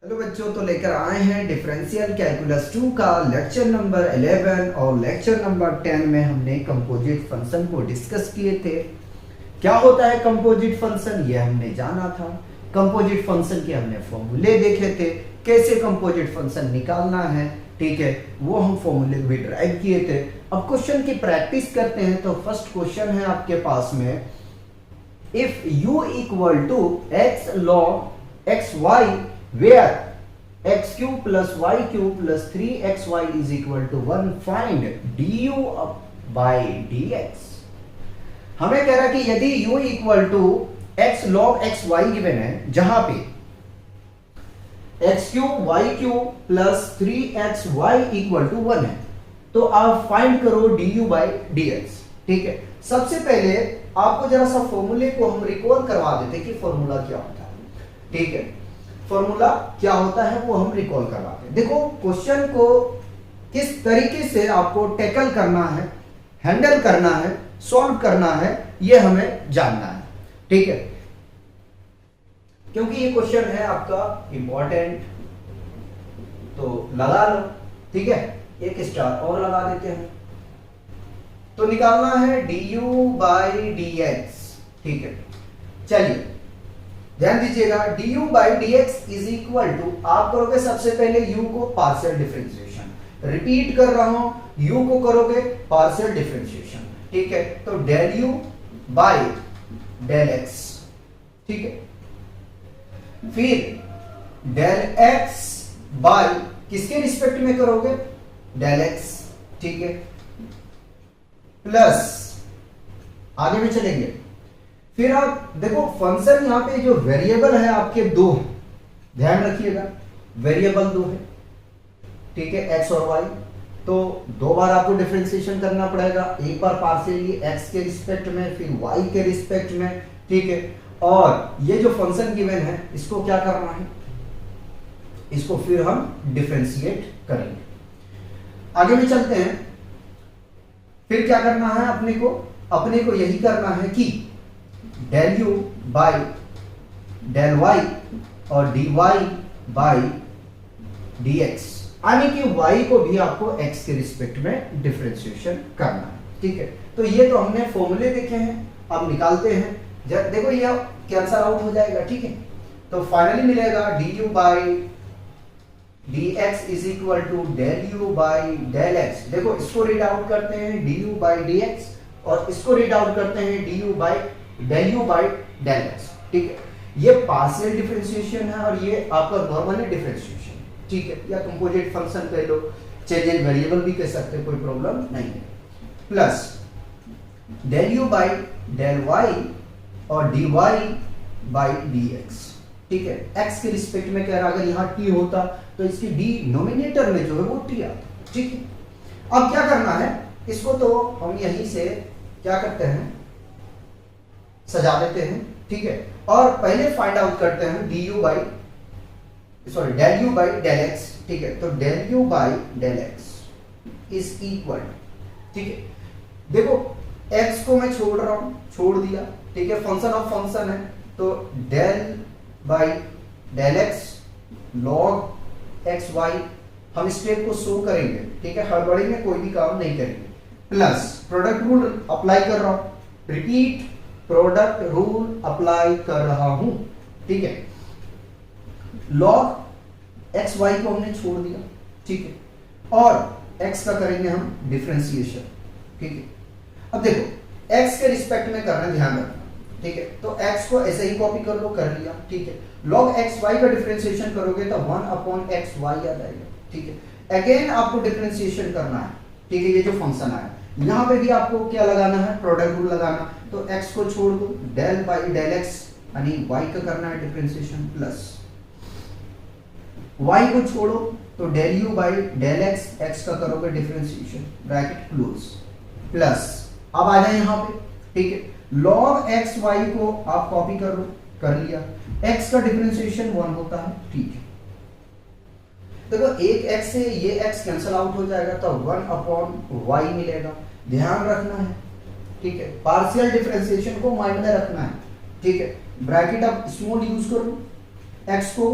Hello बच्चों, तो लेकर आए हैं डिफरेंशियल कैलकुलस 2 का लेक्चर नंबर 11 और लेक्चर नंबर 10 में हमने कंपोजिट फंक्शन को डिस्कस किए थे। क्या होता है कंपोजिट फंक्शन, ये हमने जाना था। कंपोजिट फंक्शन के हमने फॉर्मूले देखे थे, कैसे कंपोजिट फंक्शन निकालना है, ठीक है, वो हम फॉर्मूले भी ड्राइव किए थे। अब क्वेश्चन की प्रैक्टिस करते हैं। तो फर्स्ट क्वेश्चन है आपके पास में, if u equal to x log xy where x cube plus y cube plus 3xy is equal to 1, find du by dx। हमें कह रहा है कि यदि u equal to x log xy given है, जहां पे x cube y cube plus 3xy equal to 1 है, तो आप फाइंड करो du by dx। ठीक है, सबसे पहले आपको जरा सा फॉर्मूले को हम रिकॉल करवा देते कि फॉर्मूला क्या होता है। ठीक है, फॉर्मूला क्या होता है वो हम रिकॉल करवाते हैं। देखो, क्वेश्चन को किस तरीके से आपको टैकल करना है, हैंडल करना है, सॉल्व करना है, ये हमें जानना है। ठीक है, क्योंकि ये क्वेश्चन है आपका इंपॉर्टेंट, तो लगा लो। ठीक है, एक स्टार और लगा देते हैं। तो निकालना है du by dx। ठीक है, चलिए ध्यान दीजिएगा, du by dx is equal to, आप करोगे सबसे पहले u को पार्शियल डिफरेंशिएशन, रिपीट कर रहा हूं, u को करोगे पार्शियल डिफरेंशिएशन। ठीक है, तो del u by del x। ठीक है, फिर डेल x by किसके रिस्पेक्ट में करोगे, डेल x। ठीक है, प्लस आगे में चलेंगे। फिर आप देखो, फंक्शन यहां पे जो वेरिएबल है आपके दो, ध्यान रखिएगा, वेरिएबल दो है। ठीक है, x और y, तो दो बार आपको डिफरेंशिएशन करना पड़ेगा, एक बार पार्शियली x के रिस्पेक्ट में, फिर y के रिस्पेक्ट में। ठीक है, और ये जो फंक्शन गिवन है इसको क्या करना है, इसको फिर हम डिफरेंशिएट करेंगे। आगे में चलते हैं। फिर क्या करना है अपने को यही करना है कि del u by del y और dy बाई dx, यानी कि y को भी आपको x के रिस्पेक्ट में डिफरेंशिएशन करना है। ठीक है, तो ये तो हमने फॉर्मूले देखे हैं, अब निकालते हैं। देखो ये कैंसल आउट हो जाएगा। ठीक है, तो फाइनली मिलेगा du by dx is equal to del u by del x। देखो, इसको रीड आउट करते हैं du बाई dx, और इसको रीड आउट करते हैं du by del u by del x। ठीक है, ये पार्शियल डिफरेंशिएशन है और ये आपका नॉर्मल डिफरेंशिएशन। ठीक है, या कंपोजिट फंक्शन कह लो, चेंज वेरिएबल भी कह सकते हैं, कोई प्रॉब्लम नहीं है। Plus del u by del y और dy बाई dx। ठीक है, x के रिस्पेक्ट में कह रहा, अगर यहां t होता तो इसकी डिनोमिनेटर में जो है वो t आता। ठीक है, अब क्या करना है, इसको तो हम यहीं से क्या करते हैं, सजा देते हैं। ठीक है, और पहले फाइंड आउट करते हैं du by del u by del x। ठीक है, तो del u by del x is equal, ठीक है, देखो x को मैं छोड़ रहा हूं, छोड़ दिया। ठीक है, फंक्शन ऑफ फंक्शन है, तो del by del x log x y, हम स्टेप को शो करेंगे। ठीक है, हड़बड़ी में कोई भी काम नहीं करेंगे। प्लस प्रोडक्ट रूल अप्लाई कर रहा हूं, रिपीट, प्रोडक्ट रूल अप्लाई कर रहा हूं। ठीक है, log x y को हमने छोड़ दिया। ठीक है, और x का करेंगे हम डिफरेंशिएशन। ठीक है, अब देखो x के रिस्पेक्ट में करना, ध्यान रखना। ठीक है, तो x को ऐसे ही कॉपी कर लो, कर लिया। ठीक है, log x y का डिफरेंशिएशन करोगे तो 1 अपॉन x y आ जाएगा। ठीक है, अगेन आपको डिफरेंशिएशन करना है। ठीक है, ये जो फंक्शन आया यहां पे भी आपको क्या लगाना है, प्रोडक्ट रूल लगाना। तो x को छोड़ दो, डेल बाई डेल x, यानी y का करना है डिफरेंशिएशन, प्लस y को छोड़ो तो del u by del x, x का करोगे डिफरेंशिएशन, ब्रैकेट क्लोज, प्लस अब आ जाए यहां पे। ठीक है, log x y को आप कॉपी कर लो, कर लिया। x का डिफरेंशिएशन 1 होता है। ठीक है, देखो एक x से ये x कैंसल आउट हो जाएगा, तो 1 अपॉन y मिलेगा, ध्यान रखना है। ठीक है, पार्शियल डिफरेंशिएशन को माइंड में रखना है। ठीक है, ब्रैकेट आप स्मॉल यूज करो, x को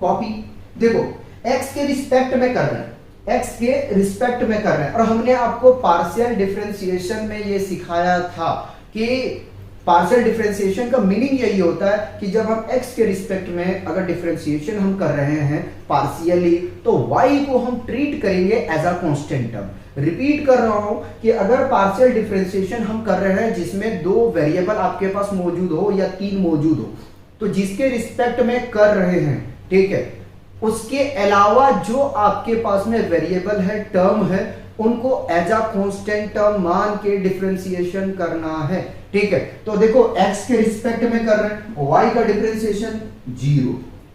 कॉपी, देखो x के रिस्पेक्ट में कर रहे हैं, x के रिस्पेक्ट में कर रहे हैं, और हमने आपको पार्शियल डिफरेंशिएशन में ये सिखाया था कि पार्शियल डिफरेंशिएशन का मीनिंग यही होता है कि जब हम x के रिस्पेक्ट में अगर डिफरेंशिएशन हम कर रहे हैं पार्शियली, तो y को हम ट्रीट करेंगे as a constant term. Repeat कर रहा हूं कि अगर पार्शियल डिफरेंशिएशन हम कर रहे हैं जिसमें दो वेरिएबल आपके पास मौजूद हो या तीन मौजूद हो, तो जिसके रिस्पेक्ट में कर रहे हैं, ठीक है, उसके अलावा जो आपके पास में वेरिएबल है, टर्म है, उनको एज अ कांस्टेंट टर्म मान के डिफरेंशिएशन करना है, ठीक है। तो देखो x के रिस्पेक्ट में कर रहे हैं, y का डिफरेंशिएशन 0,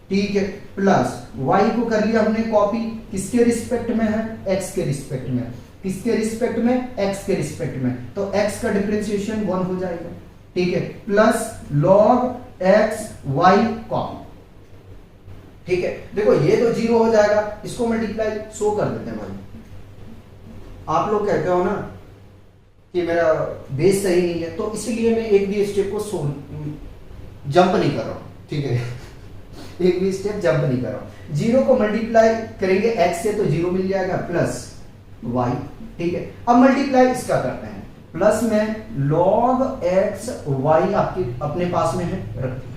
ठीक है, प्लस y को कर लिया हमने कॉपी, किसके रिस्पेक्ट में है, x के रिस्पेक्ट में, किसके रिस्पेक्ट में, x के रिस्पेक्ट में, तो x का डिफरेंशिएशन 1 हो जाएगा, ठीक है, plus log x y copy, ठीक है। देखो ये तो 0 हो जाएगा, इसको मल्टीप्लाई शो कर देते हैं भाई। आप लोग कहते हो ना कि मेरा बेस सही नहीं है, तो इसलिए मैं एक भी स्टेप को जंप नहीं कर रहा हूं, ठीक है एक भी स्टेप जंप नहीं कर रहा हूं। 0 को मल्टीप्लाई करेंगे x से तो 0 मिल जाएगा, प्लस y, ठीक है। अब मल्टीप्लाई इसका करते हैं, प्लस में log x y आपके अपने पास में है, रख दिया,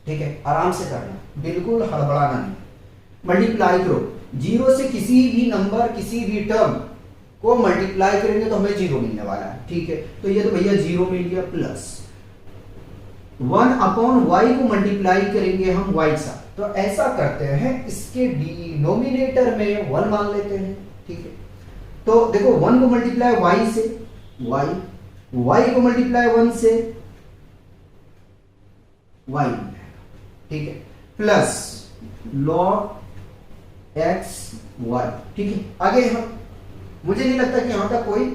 ठीक है, आराम से करना, बिल्कुल हड़बड़ाना नहीं। मल्टीप्लाई करो, 0 से किसी भी नंबर, किसी भी टर्म को मल्टीप्लाई करेंगे तो हमें 0 मिलने वाला है, ठीक है। तो ये तो भैया 0 मिल गया, प्लस 1 अपॉन y को मल्टीप्लाई करेंगे हम y के साथ, तो ऐसा करते हैं, इसके डिनोमिनेटर में 1 मान लेते हैं, ठीक है। तो देखो 1 को मल्टीप्लाई y से y को मल्टीप्लाई 1 से y, ठीक है, प्लस log x y, ठीक है। आगे हम, मुझे नहीं लगता कि यहां तक कोई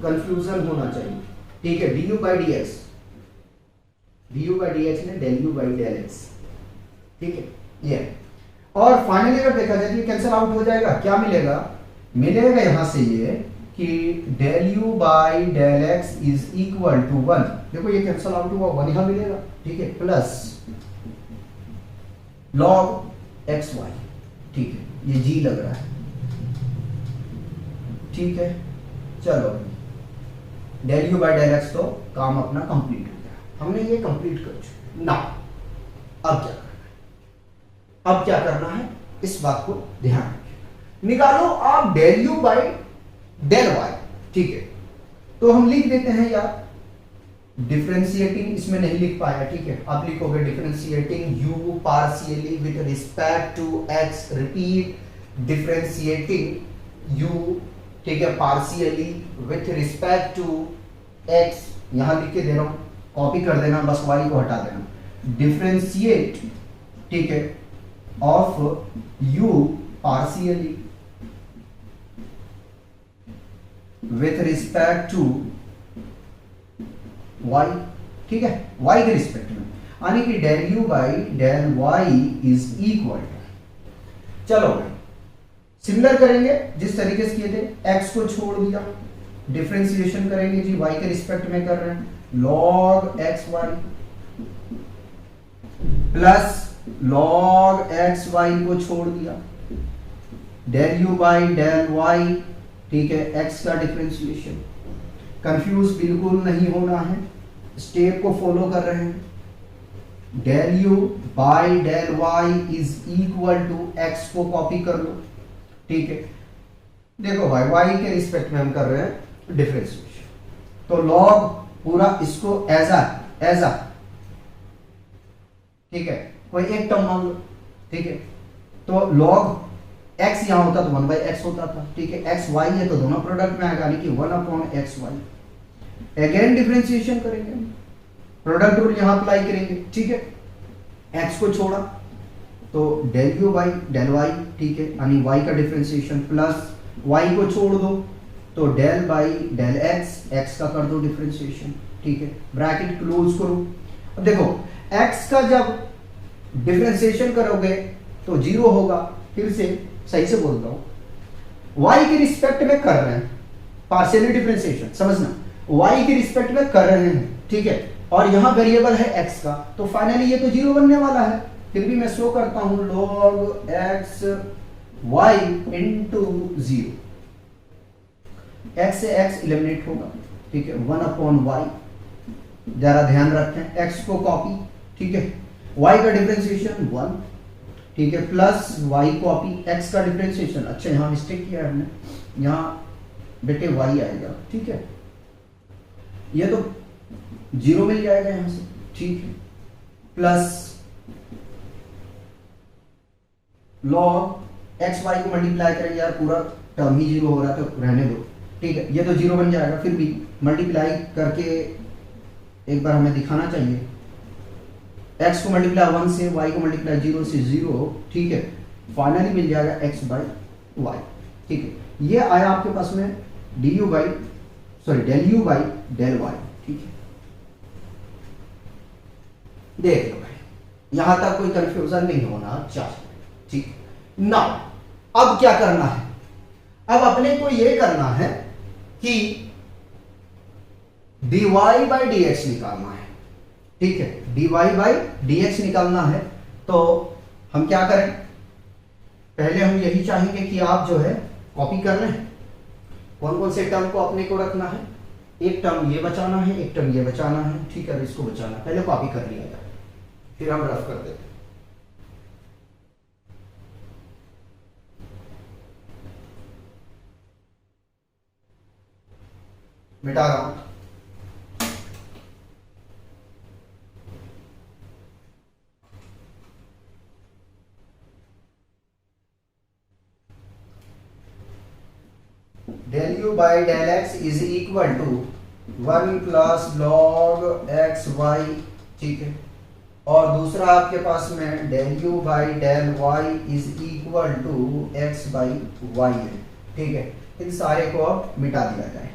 कंफ्यूजन होना चाहिए, ठीक है। du by dx ने del u by del x, ठीक है, ये। और फाइनली अगर देखा जाए तो कैंसिल आउट हो जाएगा, क्या मिलेगा, मिलेगा यहां से ये कि del u by del x is equal to 1, देखो ये कैंसिल आउट हुआ, 1 यहां मिलेगा, ठीक है, प्लस log x y, ठीक है, ये g लग रहा है, ठीक है। चलो del u by del x तो काम अपना कंप्लीट हो गया, हमने ये कंप्लीट कर चुके ना। अब क्या करना है, इस बात को ध्यान रखिए। निकालो आप del u by del y, ठीक है। तो हम लिख देते हैं यार डिफरेंशिएटिंग, इसमें नहीं लिख पाया, ठीक है, आप लिखोगे differentiating u partially with respect to x, रिपीट डिफरेंशिएटिंग u, ठीक है, partially with respect to x, यहां लिख के दे रहा हूं, कॉपी कर देना, बस y को हटा देना, डिफरेंशिएट, ठीक है, of u partially with respect to y, ठीक है, y के रिस्पेक्ट में, यानी कि del u by del y is equal, चलो सिमिलर करेंगे जिस तरीके से किए थे, x को छोड़ दिया, डिफरेंशिएशन करेंगे जी, y के रिस्पेक्ट में कर रहे हैं, log x y plus log x y को छोड़ दिया, del u by del y, ठीक है, x का डिफरेंशिएशन। कंफ्यूज बिल्कुल नहीं होना है, स्टेप को फॉलो कर रहे हैं, del u by del y is equal to x को कॉपी कर लो, ठीक है। देखो भाई y के रिस्पेक्ट में हम कर रहे हैं डिफरेंशिएशन, तो log पूरा इसको एज अ, ठीक है, कोई एक टर्म मान लो, ठीक है। तो log x यहां होता तो 1/x होता था, ठीक है, x y है तो दोनों प्रोडक्ट में आएगा, यानी कि 1/x y। अगेन डिफरेंशिएशन करेंगे, प्रोडक्ट रूल यहां अप्लाई करेंगे, ठीक है, x को छोड़ा तो del u by del y, ठीक है, यानी y का डिफरेंशिएशन, प्लस y को छोड़ दो तो del by del x, x का कर दो डिफरेंशिएशन, ठीक है, ब्रैकेट क्लोज करो। अब देखो x का जब डिफरेंशिएशन करोगे तो 0 होगा, फिर से सही से बोलता हूं, y के रिस्पेक्ट में कर रहे हैं पार्शियली डिफरेंशिएशन, समझना, y के रिस्पेक्ट में कर रहे हैं, ठीक है, और यहां वेरिएबल है x का, तो फाइनली ये तो 0 बनने वाला है, फिर भी मैं शो करता हूं log x y into 0। x से x इलिमिनेट होगा, ठीक है, 1/y। जरा ध्यान रखें, x को कॉपी, ठीक है, y का डिफरेंशिएशन 1, ठीक है, प्लस y कॉपी, x का डिफरेंशिएशन, अच्छा यहां मिस्टेक किया है हमने, यहां बेटे y आएगा, ठीक है, ये तो 0 मिल जाएगा यहां से, ठीक है, प्लस log x y को मल्टीप्लाई करेंगे, यार पूरा टर्म ही 0 हो रहा है तो रहने दो, ठीक है, ये तो 0 बन जाएगा, फिर भी मल्टीप्लाई करके एक बार हमें दिखाना चाहिए, x को मल्टीप्लाई 1 से, y को मल्टीप्लाई 0 से 0, ठीक है, फाइनली मिल जाएगा x बाई वाई, ठीक है, ये आया आपके पास में del u by del y, ठीक है। देख लो भाई, यहां तक कोई कंफ्यूजन नहीं होना चाहिए, ठीक। नाउ अब क्या करना है, अब अपने को यह करना है कि dy बाई dx निकालना है, ठीक है, dy बाई dx निकालना है। तो हम क्या करें, पहले हम यही चाहेंगे कि आप जो है कॉपी कर लें, कौन कौन से टर्म को अपने को रखना है, एक टर्म ये बचाना है, एक टर्म ये बचाना है, ठीक है, इसको बचाना है, पहले कॉपी कर लिया जाए, फिर हम रफ कर देते हैं। मिटा रहा हूं, del u by del x is equal to 1 plus log x y, ठीक है, और दूसरा आपके पास में del u by del y is equal to x by y है, ठीक है। इन सारे को अब मिटा दिया जाए।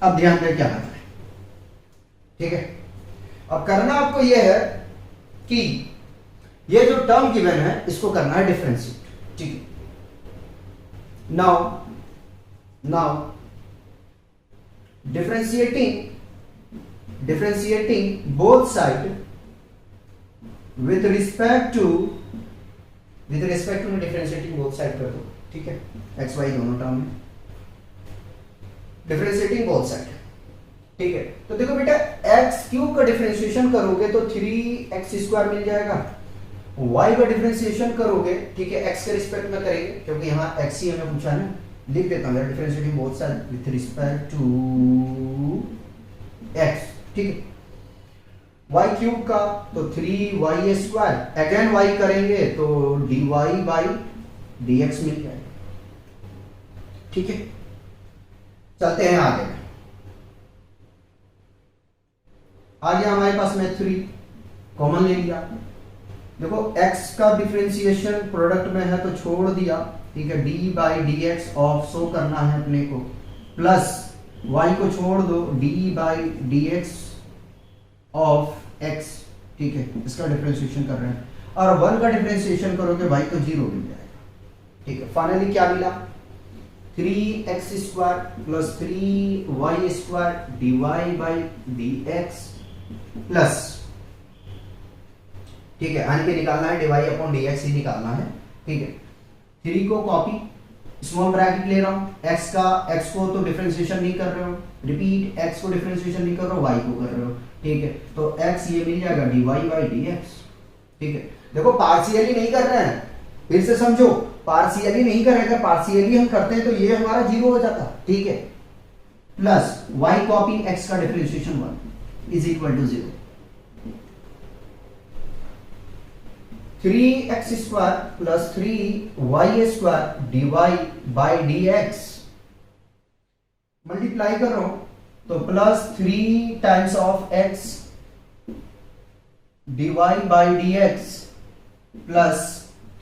अब ध्यान दें क्या करना है, ठीक है। अब करना आपको यह है कि ये जो टर्म गिवन है इसको करना है डिफरेंशिएट, ठीक है। Now differentiating both side with respect to differentiating both side कर दो, ठीक है, एक्स वाई दोनों टर्म में डिफरेंशिएटिंग बोथ साइड, ठीक है। तो देखो बेटा, एक्स क्यूब का डिफरेंशिएशन करोगे तो 3x² मिल जाएगा, y का डिफरेंशिएशन करोगे, ठीक है, x के रिस्पेक्ट में करेंगे क्योंकि यहां x ही हमें पूछा है ना, लिख देता हूं differentiating both side with respect to x, ठीक है। y क्यूब का तो 3y², अगेन y करेंगे तो dy बाई dx मिल जाएगा, ठीक है। चलते हैं आगे हमारे पास में 3 कॉमन ले लिया, देखो x का डिफरेंशिएशन प्रोडक्ट में है तो छोड़ दिया, ठीक है, d by d x of show करना है अपने को, प्लस y को छोड़ दो d by d x of x, ठीक है, इसका डिफरेंशिएशन कर रहे हैं, और 1 का डिफरेंशिएशन करोगे भाई तो 0 मिल जाएगा, ठीक है। फाइनली क्या मिला, 3x² plus 3y² dy by dx plus, ठीक है, आन के निकालना है, dy अपॉन dx ही निकालना है, ठीक है। 3 को कॉपी, स्मॉल ब्रैकेट ले रहा हूं, x को तो डिफरेंशिएशन नहीं कर रहे हो, रिपीट, x को डिफरेंशिएशन नहीं कर रहे हो, y को कर रहे हो, ठीक है, तो x ये मिल जाएगा dy बाई dx, ठीक है। देखो पार्शियली नहीं कर रहे हैं, फिर से समझो, पार्शियली नहीं करेगा, पार्शियली हम करते हैं तो ये हमारा 0 हो जाता, ठीक है, प्लस y कॉपी, x का differentiation 1 is equal to 0, 3x² plus 3y² dy by dx multiply कर रहा हूं तो plus 3 times of x dy by dx plus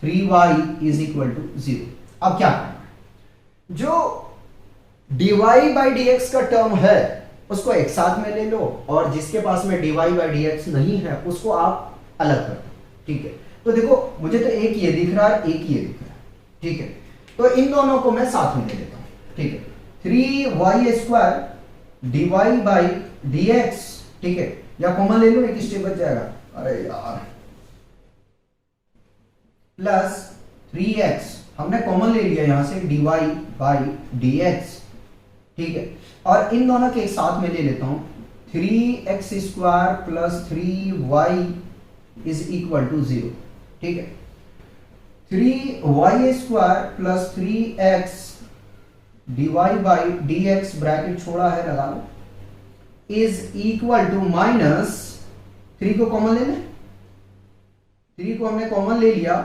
3y is equal to 0। अब क्या करना है, जो dy बाई dx का टर्म है उसको एक साथ में ले लो, और जिसके पास में dy बाई dx नहीं है उसको आप अलग कर दो, ठीक है। तो देखो मुझे तो एक ये दिख रहा है, एक ये दिख रहा है, ठीक है, तो इन दोनों को मैं साथ में ले लेता हूं, ठीक है। 3y² dy बाई dx, ठीक है, या कॉमन ले लो, एक स्टेप बच जाएगा, अरे यार, प्लस 3x हमने कॉमन ले लिया यहां से dy बाई dx, ठीक है, और इन दोनों के एक साथ में ले लेता हूं 3x² plus 3y is equal to 0, ठीक है, 3y² plus 3x dy by dx bracket छोड़ा है, लगा लो, इज इक्वल टू माइनस 3 को कॉमन ले लें, 3 को हमने कॉमन ले लिया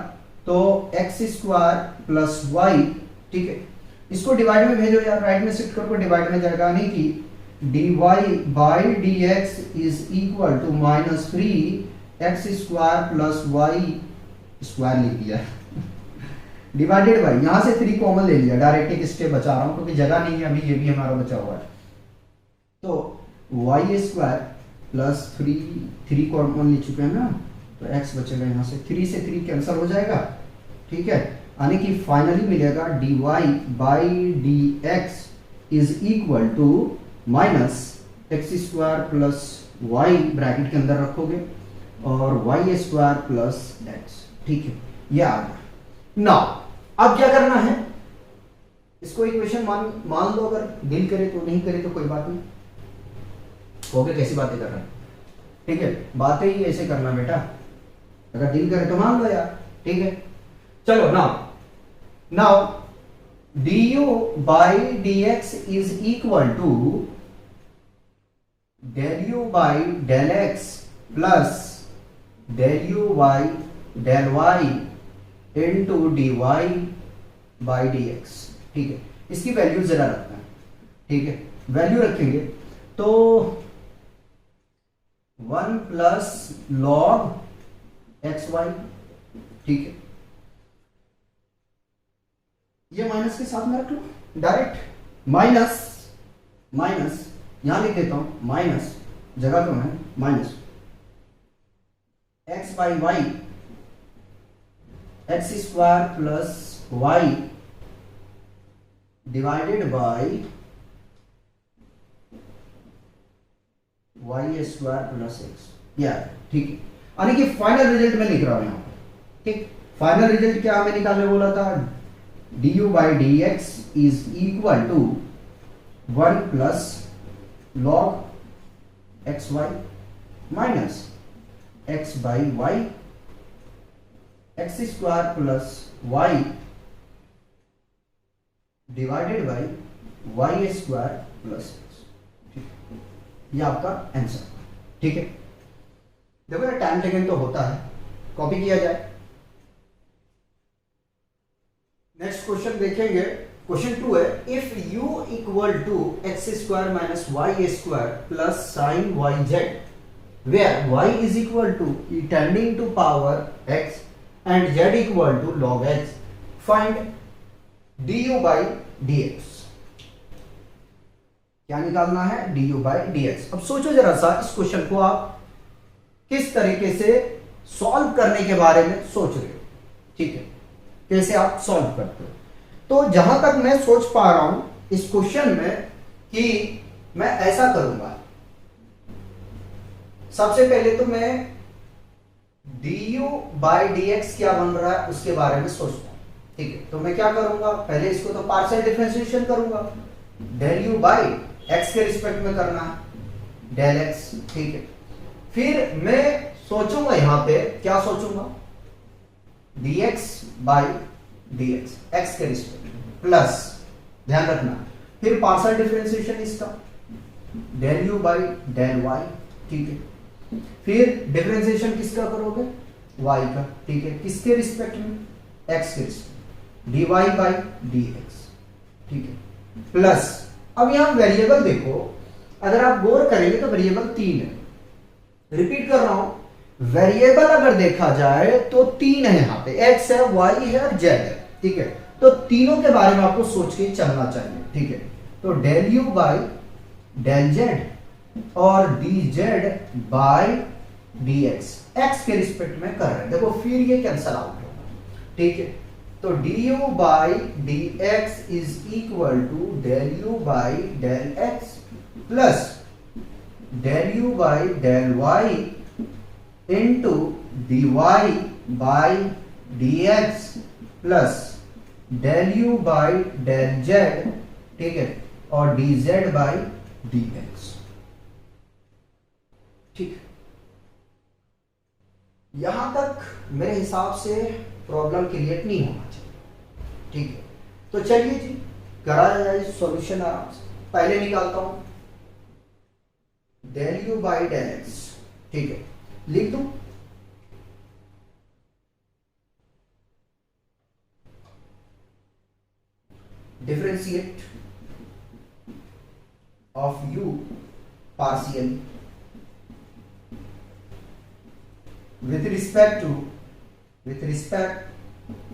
तो x² प्लस y, ठीक है, इसको डिवाइड में भेजो यार, राइट में शिफ्ट करो, डिवाइड में जाएगा, नहीं कि dy by dx is equal to minus 3x² plus y square लिख दिया डिवाइडेड बाई, यहां से 3 कॉमन ले लिया, डायरेक्ट एक स्टेप बचा रहा हूं क्योंकि जगह नहीं है अभी, ये भी हमारा बचा हुआ है, तो y² प्लस 3 कॉमन ले चुके हैं ना, तो x बचेगा, यहां से 3 से 3 कैंसिल हो जाएगा, ठीक है, यानी कि फाइनली मिलेगा dy by dx is equal to minus x² plus y bracket के अंदर रखोगे और y² प्लस x, ठीक है, ये आ गया। नाउ अब क्या करना है, इसको इक्वेशन मान लो, अगर डील करे तो, नहीं करे तो कोई बात नहीं, ओके, कैसी बातें कर रहे हैं, ठीक है, बातें ही ऐसे करना बेटा, अगर डील करे तो मान लो यार, ठीक है, चलो now du by dx is equal to del u by del x plus del u by del y into dy by dx, ठीक है, इसकी वैल्यू जरा रखना है, ठीक है, वैल्यू रखेंगे तो 1 प्लस log xy, ठीक है, ये माइनस के साथ में रख लो, डायरेक्ट माइनस यहां लिख देता हूं, माइनस जगह कम है, minus x by y x² plus y divided by y² plus x, यार ठीक है, यानी कि फाइनल रिजल्ट में लिख रहा हूं यहां पर, ठीक, फाइनल रिजल्ट क्या हमें निकालने बोला था, du by dx is equal to 1 plus log xy minus x by y x² plus y divided by y² plus x, ठीक, ये आपका आंसर, ठीक है, देखो यार टाइम टेकन तो होता है, कॉपी किया जाए। नेक्स्ट क्वेश्चन देखेंगे, क्वेश्चन 2 है, if u equal to x² minus y² plus sine yz where y is equal to e tending to power x and z equal to log x, find du by dx, क्या निकालना है, du by dx। अब सोचो जरा सा इस question को आप किस तरीके से सॉल्व करने के बारे में सोच रहे हो, ठीक है, कैसे आप सॉल्व करते हो, तो जहां तक मैं सोच पा रहा हूं इस क्वेश्चन में कि मैं ऐसा करूंगा, सबसे पहले तो मैं du बाई dx क्या बन रहा है उसके बारे में सोचता हूं, ठीक है, तो मैं क्या करूंगा, पहले इसको तो पार्शियल डिफरेंशिएशन करूंगा, del u बाई x के रिस्पेक्ट में करना है, del x, ठीक है, फिर मैं सोचूंगा यहां पे क्या सोचूंगा, dx बाई dx x के रिस्पेक्ट में प्लस, ध्यान रखना, फिर पार्शियल डिफरेंशिएशन इसका del u by del y, ठीक है, फिर डिफरेंशिएशन किसका करोगे, y का, ठीक है, किसके रिस्पेक्ट में, x के रिस्पेक्ट, dy बाई dx, ठीक है, प्लस अब यहां वेरिएबल देखो, अगर आप गौर करेंगे तो वेरिएबल 3 है, रिपीट कर रहा हूं, वेरिएबल अगर देखा जाए तो 3 है, यहां पे x है, y है और z है, ठीक है, तो तीनों के बारे में आपको सोच के चलना चाहिए, ठीक है, तो del u by del z और dz बाई dx x के रिस्पेक्ट में कर रहे हैं, देखो फिर ये कैंसल आउट होगा, ठीक है, तो du by d x is equal to del u by del x plus del u by del y into d y by d x plus del u by del z, ठीक है, और d z by d x. ठीक, यहां तक मेरे हिसाब से problem create नहीं होना चाहिए। ठीक है, तो चलिए जी कराया जाए सॉल्यूशन आराम से। पहले निकालता हूं del u by del x, ठीक है, लिख दूं differentiate of u partially with respect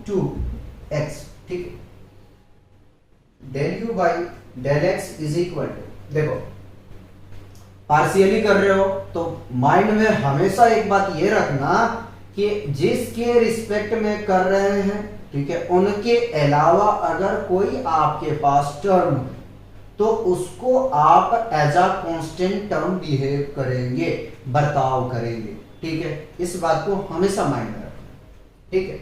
to x, ठीक है, del u by del x is equal to, देखो पार्शियली कर रहे हो तो माइंड में हमेशा एक बात ये रखना कि जिसके रिस्पेक्ट में कर रहे हैं, ठीक है, उनके अलावा अगर कोई आपके पास टर्म है तो उसको आप as a constant term behave करेंगे, बर्ताव करेंगे। ठीक है, इस बात को हमेशा माइंड में रखना। ठीक है,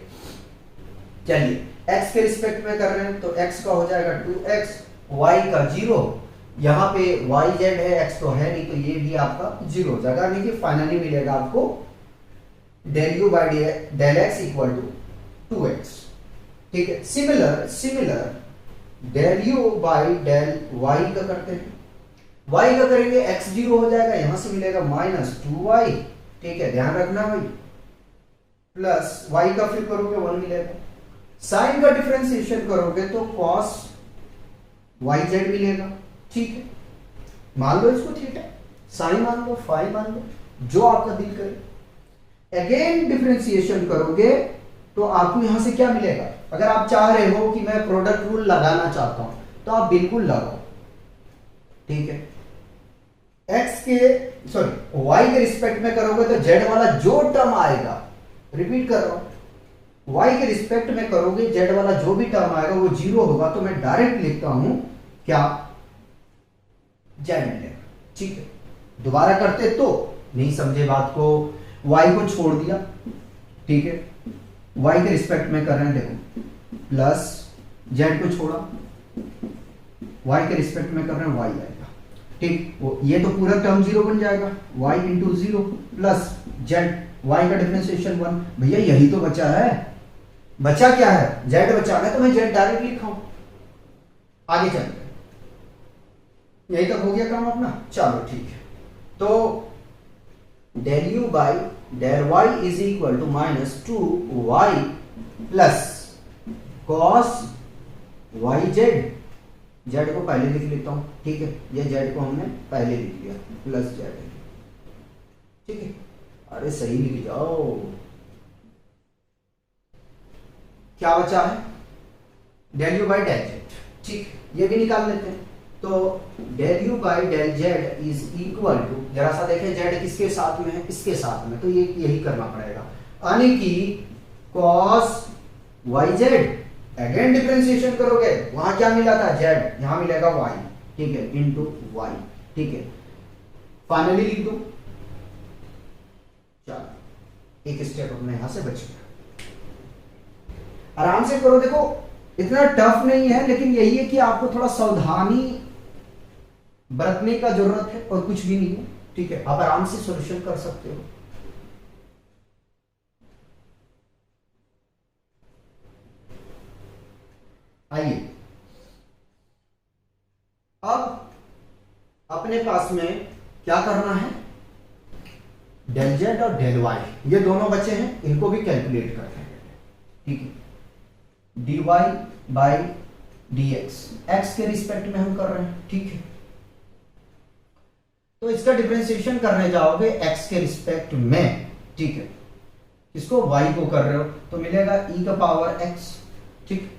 चलिए x के रिस्पेक्ट में कर रहे हैं तो x का हो जाएगा 2x, y का 0, यहां पे y z है, x तो है नहीं, तो ये भी आपका 0 हो जाएगा, यानी कि फाइनली मिलेगा आपको del u by del x equal to 2x। ठीक है, similar del u by del y का करते हैं, y का करेंगे x 0 हो जाएगा, यहां से मिलेगा -2y, ठीक है, ध्यान रखना भाई, प्लस y का फिर करोगे 1 मिलेगा, साइन का डिफरेंशिएशन करोगे तो cos yz मिलेगा। ठीक है, मान लो इसको थीटा, साइन मान लो, फाई मान लो, जो आपका दिल करे। अगेन डिफरेंशिएशन करोगे तो आपको यहां से क्या मिलेगा, अगर आप चाह रहे हो कि मैं प्रोडक्ट रूल लगाना चाहता हूं तो आप बिल्कुल लगाओ। ठीक है, y के रिस्पेक्ट में करोगे तो z वाला जो टर्म आएगा, रिपीट कर रहा हूं, y के रिस्पेक्ट में करोगे z वाला जो भी टर्म आएगा वो 0 होगा, तो मैं डायरेक्ट लिखता हूं क्या, z मिलेगा। ठीक है, दोबारा करते तो नहीं समझे बात को, y को छोड़ दिया, ठीक है, y के रिस्पेक्ट में कर रहे हैं, देखो प्लस z को छोड़ा, y के रिस्पेक्ट में कर रहे हैं, y आएगा। ठीक, ये तो पूरा टर्म 0 बन जाएगा, y into 0 plus z, y का डिफरेंशिएशन 1। भैया यही तो बचा है, बचा क्या है, z बचा है, तो मैं z डायरेक्ट लिखा हूं। आगे चलते हैं, यही तक हो गया काम अपना, चलो ठीक है। तो del u by del y is equal to -2y plus cos yz, z को पहले लिख लेता हूं, ठीक है, ये z को हमने पहले लिख लिया, प्लस z, ठीक है, अरे सही लिख जाओ। क्या बचा है, del u by del z, ठीक, ये भी निकाल लेते हैं। तो del u by del z is equal to, जरा सा देखें जेड किसके साथ में है, इसके साथ में, तो ये यही करना पड़ेगा, यानी कि cos yz, अगेन डिफरेंशिएशन करोगे, वहां क्या मिला था z, यहां मिलेगा y, ठीक है, इंटू y, ठीक है, फाइनली लिख दो। चलो एक स्टेप अपने यहां से बच गया, आराम से करो, देखो इतना टफ नहीं है, लेकिन यही है कि आपको थोड़ा सावधानी बरतने का जरूरत है और कुछ भी नहीं है। ठीक है, आप आराम से सॉल्यूशन कर सकते हो। आइए अब अपने पास में क्या करना है, डेल जेड और डेल वाई, ये दोनों बचे हैं, इनको भी कैलकुलेट करते हैं। ठीक है, dy बाई dx, x के रिस्पेक्ट में हम कर रहे हैं। ठीक है, तो इसका डिफरेंशिएशन करने जाओगे x के रिस्पेक्ट में, ठीक है, इसको y को कर रहे हो तो मिलेगा e का पावर x। ठीक,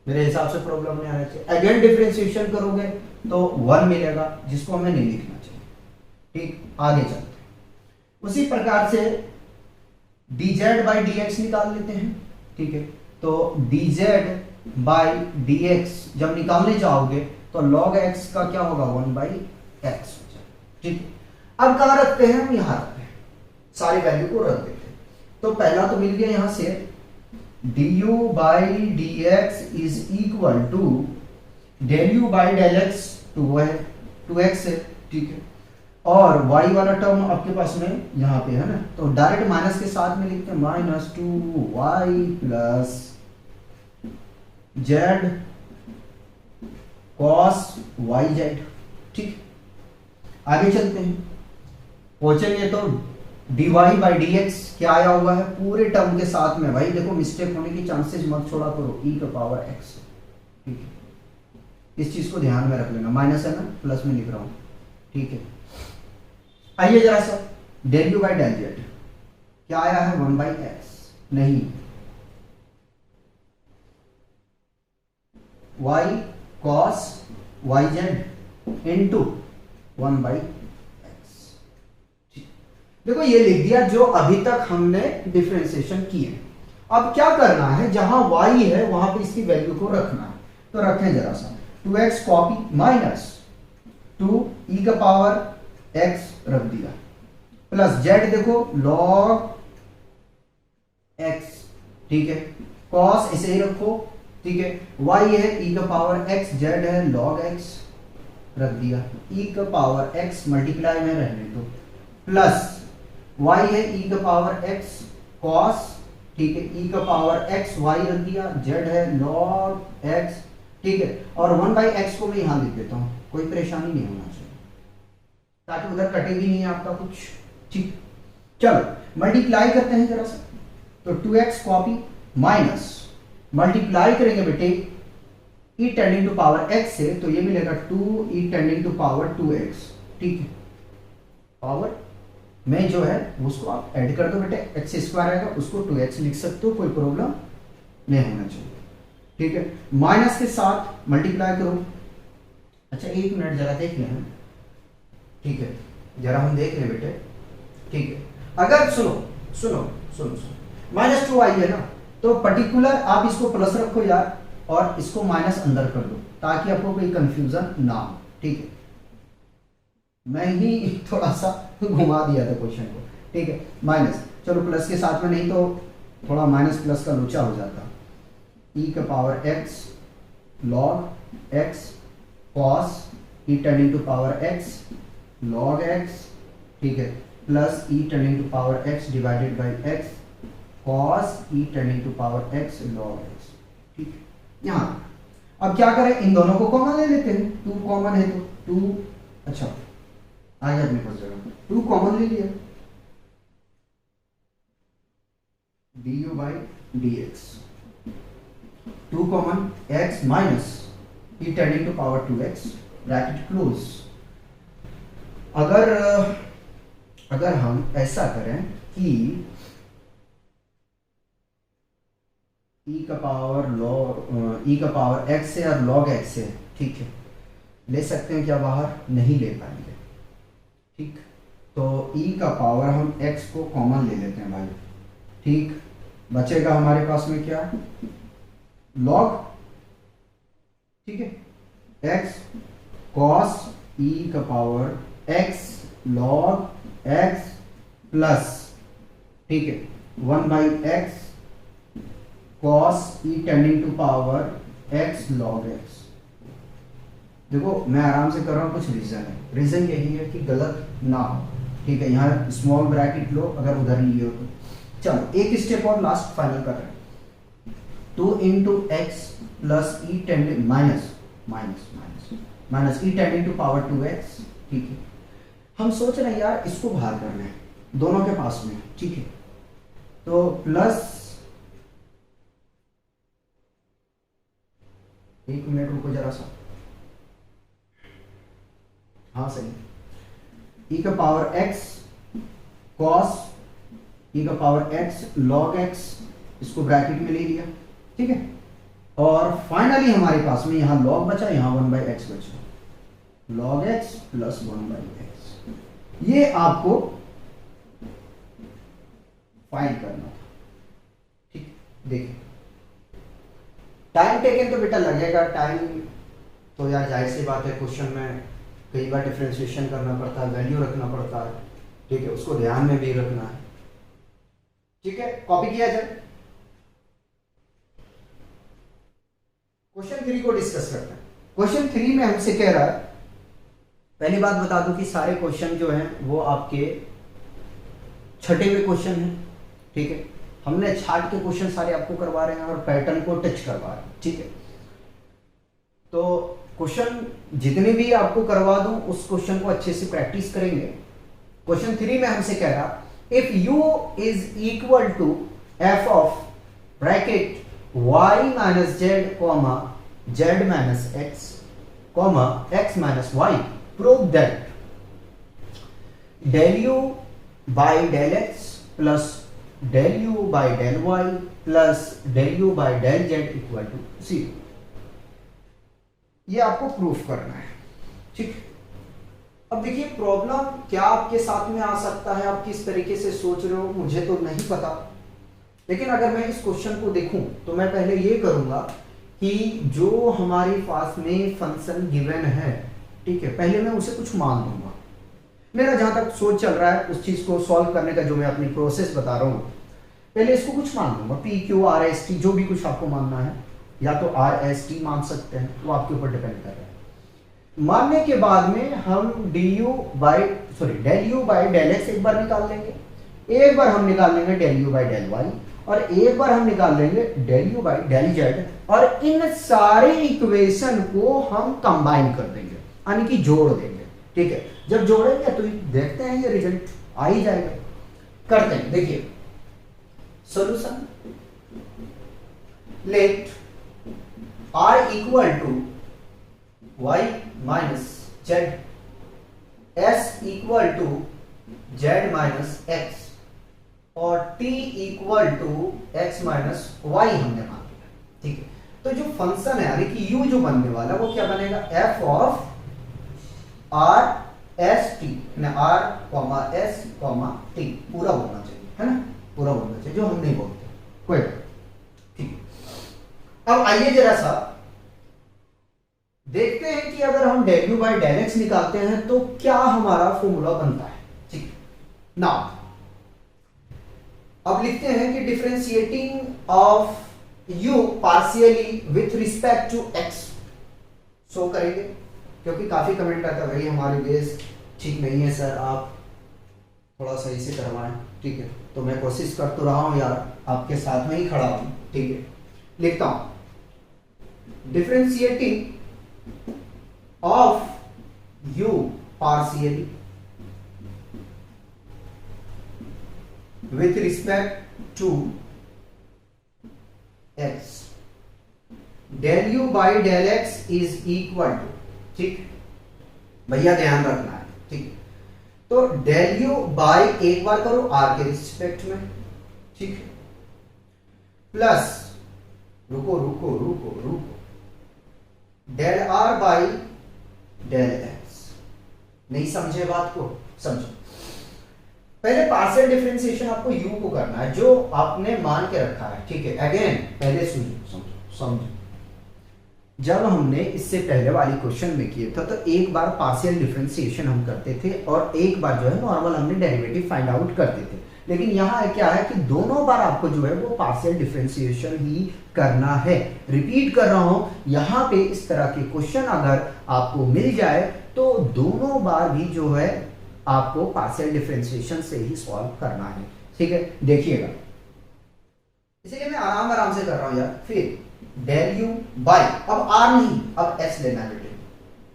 मेरे हिसाब से प्रॉब्लम नहीं आना चाहिए। अगेन डिफरेंशिएशन करोगे तो 1 मिलेगा, जिसको हमें नहीं लिखना चाहिए। ठीक, आगे चलते हैं, उसी प्रकार से dz बाई dx निकाल लेते हैं। ठीक है, तो dz बाई dx जब निकालने जाओगे तो log x का क्या होगा 1/x हो जाएगा। ठीक, अब कहां रखते हैं हम, यहां रखते हैं, सारी वैल्यू को रख देते हैं। तो पहला तो मिल गया यहां से du by dx is equal to del u by del x, 2x है। ठीक है, और y वाला टर्म आपके पास में यहाँ पे है ना, तो डायरेक्ट माइनस के साथ में लिखते हैं -2y plus z cos y z. ठीक, आगे चलते हैं, पहुंचेंगे तो dy बाई dx क्या आया हुआ है पूरे टर्म के साथ में। भाई देखो मिस्टेक होने की चांसेस मत छोड़ा करो, e का पावर x। ठीक है, इस चीज को ध्यान में रख लेना, माइनस है ना, प्लस में लिख रहा हूं। ठीक है, आइए जरा सा del u by del z क्या आया है 1/x, नहीं y cos y z into 1/x। देखो ये लिख दिया जो अभी तक हमने डिफरेंशिएशन की है। अब क्या करना है, जहां y है वहां पे इसकी वैल्यू को रखना है, तो रखें जरा सा 2x कॉपी माइनस 2 e का पावर x रख दिया प्लस z देखो log x। ठीक है, cos ऐसे ही रखो। ठीक है, y है e का पावर x, z है log x रख दिया, e का पावर x मल्टीप्लाई में रहने दो प्लस y है e का पावर x cos। ठीक है, e का पावर x y रख दिया, z है log x। ठीक है, और 1/x को मैं यहां लिख देता हूं, कोई परेशानी नहीं होना चाहिए ताकि उधर कटे भी नहीं आपका कुछ। ठीक, चलो मल्टीप्लाई करते हैं जरा सा, तो 2x कॉपी माइनस मल्टीप्लाई करेंगे बेटे e tending to power x से, तो ये मिलेगा 2e tending to power 2x। ठीक है, पावर में जो है उसको आप ऐड कर दो बेटे, x स्क्वायर आएगा उसको 2x लिख सकते हो, कोई प्रॉब्लम नहीं होना चाहिए। ठीक है, माइनस के साथ मल्टीप्लाई करो। अच्छा एक मिनट जरा देख लें। ठीक है, जरा हम देख लें बेटे। ठीक है, अगर सुनो सुनो सुनो सुनो -2y है ना, तो पर्टिकुलर आप इसको प्लस रखो यार और इसको माइनस अंदर कर दो ताकि आपको कोई कंफ्यूजन ना हो। ठीक है, मैं ही थोड़ा सा घुमा दिया था क्वेश्चन को। ठीक है, माइनस, चलो प्लस के साथ में नहीं तो थोड़ा माइनस प्लस का लोचा हो जाता। e का power x log x cos e turning to power x log x। ठीक है, प्लस e turning to power x divided by x cos e turning to power x log x। ठीक है, यहां अब क्या करें, इन दोनों को कॉमन ले लेते हैं, 2 कॉमन है तो 2, अच्छा आ गया अपने पास जगह, 2 कॉमन ले लिया, du by dx 2 common x minus e tending to power 2x bracket close. अगर हम ऐसा करें कि e का पावर x से और log x से, ठीक है, ले सकते हैं क्या बाहर, नहीं ले पाएंगे। ठीक, तो e का पावर हम x को कॉमन ले लेते हैं भाई। ठीक, बचेगा हमारे पास में क्या, log, ठीक है, x cos e का power x log x plus, ठीक है, 1/x cos e tending to power x log x। देखो मैं आराम से कर रहा हूं, कुछ रीजन है, रीजन यही है कि गलत ना हो। ठीक है, यहाँ स्मॉल ब्रैकेट लो अगर उधर लिए हो तो। चलो एक स्टेप और लास्ट फाइनल कर रहे हैं, 2 into x plus e tending minus e tending to power 2x। ठीक है, हम सोच रहे हैं यार इसको बाहर करना है दोनों के पास में। ठीक है, तो प्लस, एक मिनट रुको जरा सा, हाँ सही, e का पावर x cos e का पावर x log x, इसको ब्रैकेट में ले लिया। ठीक है, और फाइनली हमारे पास में यहां log बचा, यहां 1/x बचा, log x प्लस 1/x। ये आपको फाइंड करना था। ठीक, देखिए टाइम टेकन तो बेटा लगेगा, टाइम तो यार जाहिर सी बात है, क्वेश्चन में कई बार डिफ्रेंशिएशन करना पड़ता है, वैल्यू रखना पड़ता है, ठीक है, उसको ध्यान में भी रखना है, ठीक है। कॉपी किया जाए, क्वेश्चन 3 को डिस्कस करते हैं। क्वेश्चन 3 में हमसे कह रहा है, पहली बात बता दूं कि सारे क्वेश्चन जो हैं वो आपके छठे हुए क्वेश्चन हैं, ठीक है। हमने छाट के क्वेश्चन सारे आपको करवा रहे हैं और पैटर्न को टच करवा रहे हैं, ठीक है। तो क्वेश्चन जितने भी आपको करवा दूं उस क्वेश्चन को अच्छे से प्रैक्टिस करेंगे। क्वेश्चन 3 में हमसे कह रहा, if u is equal to f of bracket y minus z comma z minus x comma x minus y, prove that del u by del x plus del u by del y plus del u by del z equal to 0। ये आपको proof करना है, ठीक। अब देखिए problem क्या आपके साथ में आ सकता है, आप किस तरीके से सोच रहे हो मुझे तो नहीं पता, लेकिन अगर मैं इस क्वेश्चन को देखूं तो मैं पहले ये करूंगा कि जो हमारे पास में फंक्शन गिवन है, ठीक है, पहले मैं उसे कुछ मान दूंगा। मेरा जहां तक सोच चल रहा है उस चीज को सॉल्व करने का जो मैं अपनी प्रोसेस बता रहा हूं, पहले इसको कुछ मान लूंगा, P Q R S T जो भी कुछ आपको मानना है, या तो आर एस टी मान सकते हैं, वो आपके ऊपर डिपेंड कर रहा है। मानने के बाद में हम del u by del x एक बार निकाल लेंगे, एक बार हम निकाल लेंगे del u by del y, और एक बार हम निकाल लेंगे del u by del z, और इन सारे इक्वेशन को हम कंबाइन कर देंगे, यानी कि जोड़ देंगे, ठीक है। जब जोड़ेंगे तो देखते हैं ये रिजल्ट आ ही जाएगा। करते हैं, देखिए solution, let r equal to y minus z, s equal to z minus x, और t equal to x minus y हमने मान लिया, ठीक है। तो जो फंक्शन है यानी कि u जो बनने वाला वो क्या बनेगा, f of r S T, R comma S comma T, पूरा बोलना चाहिए, है ना, पूरा बोलना चाहिए, जो हम नहीं बोलते, कोई ठीक। अब आइए जरा सा देखते हैं कि अगर हम del u by del x निकालते हैं तो क्या हमारा फॉर्मूला बनता है, ठीक ना। अब लिखते हैं कि differentiating of u partially with respect to x show करेंगे, क्योंकि काफी कमेंट आता है भाई हमारे बेस ठीक नहीं है सर, आप थोड़ा सही से करवाएं, ठीक है। तो मैं कोशिश कर तो रहा हूं यार, आपके साथ में ही खड़ा हूं, ठीक है। लिखता हूं differentiating of u partially with respect to x, del u by del x is equal to, ठीक भैया ध्यान रखना है, ठीक। तो डेल यू बाई एक बार करो आर के रिस्पेक्ट में, ठीक है, प्लस रुको रुको रुको रुको del r by del x. नहीं समझे बात को, समझो। पहले पार्शियल डिफरेंशिएशन आपको यू को करना है जो आपने मान के रखा है, ठीक है। अगेन पहले सुनो, समझो। जब हमने इससे पहले वाली क्वेश्चन में किए था तो एक बार पार्शियल डिफरेंशिएशन हम करते थे और एक बार जो है नॉर्मल हमने डेरिवेटिव फाइंड आउट करते थे, लेकिन यहाँ क्या है कि दोनों बार आपको जो है वो पार्शियल डिफरेंशिएशन ही करना है। रिपीट कर रहा हूं, यहाँ पे इस तरह के क्वेश्चन अगर आपको मिल जाए तो दोनों बार भी जो है आपको पार्शियल डिफरेंशिएशन से ही सॉल्व करना है, ठीक है। देखिएगा, इसलिए मैं आराम से कर रहा हूं यार। फिर डेल यू बाई, अब आर नहीं अब एस लेना है बेटे,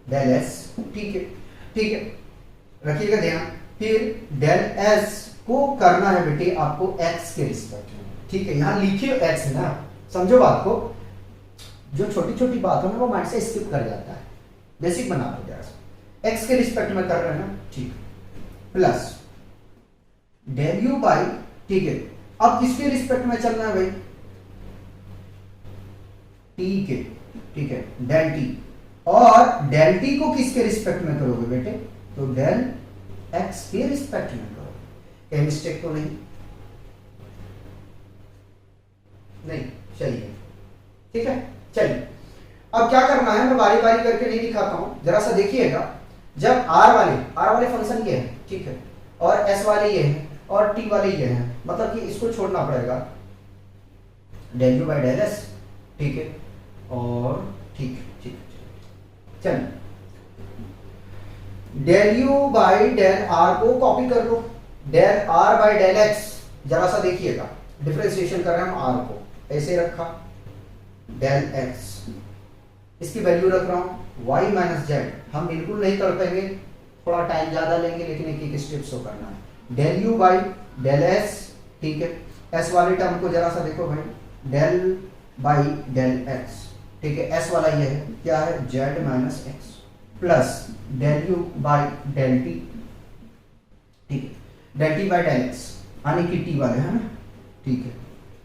डेल एस, ठीक है, ठीक है, रखिएगा ध्यान। फिर डेल एस को करना है बेटे आपको एक्स के रिस्पेक्ट में, ठीक है। यहां लिखिए एक्स ना, समझो बात को, जो छोटी छोटी बात हो ना वो माइंड से स्किप कर जाता है, बेसिक बना दो जरा सा। एक्स के रिस्पेक्ट में कर रहे हैं ना, ठीक, प्लस डेल यू बाई, ठीक है। अब किसके रिस्पेक्ट में चलना है भाई, टी के, ठीक है, डेल टी, और डेल टी को किसके रिस्पेक्ट में करोगे बेटे, तो डेल एक्स के रिस्पेक्ट में करोगे। कहीं मिस्टेक तो नहीं, नहीं चलिए, ठीक है, चलिए अब क्या करना है, मैं बारी बारी करके नहीं दिखाता हूं, जरा सा देखिएगा। जब आर वाले फंक्शन ये है, ठीक है, और एस वाले ये है और टी वाले ये है, मतलब कि इसको छोड़ना पड़ेगा, del u by del s, ठीक है, और ठीक ठीक चलिए del u by del r को कॉपी कर लो, del r by del x, जरा सा देखिएगा, डिफरेंशिएशन कर रहे हैं हम आर को, ऐसे रखा, डेल एक्स, इसकी वैल्यू रख रहा हूं y माइनस जेड, हम बिल्कुल नहीं तड़पेंगे, थोड़ा टाइम ज्यादा लेंगे, लेकिन एक एक स्टेप शो करना है, del u by del s, ठीक है, एस वाले टर्म को जरा सा देखो भाई, डेल बाई डेल एक्स, ठीक है, एस वाला ये है, क्या है, z minus x, plus del u by del t, ठीक है, del t by del x, यानी कि टी वाले है ना, ठीक है,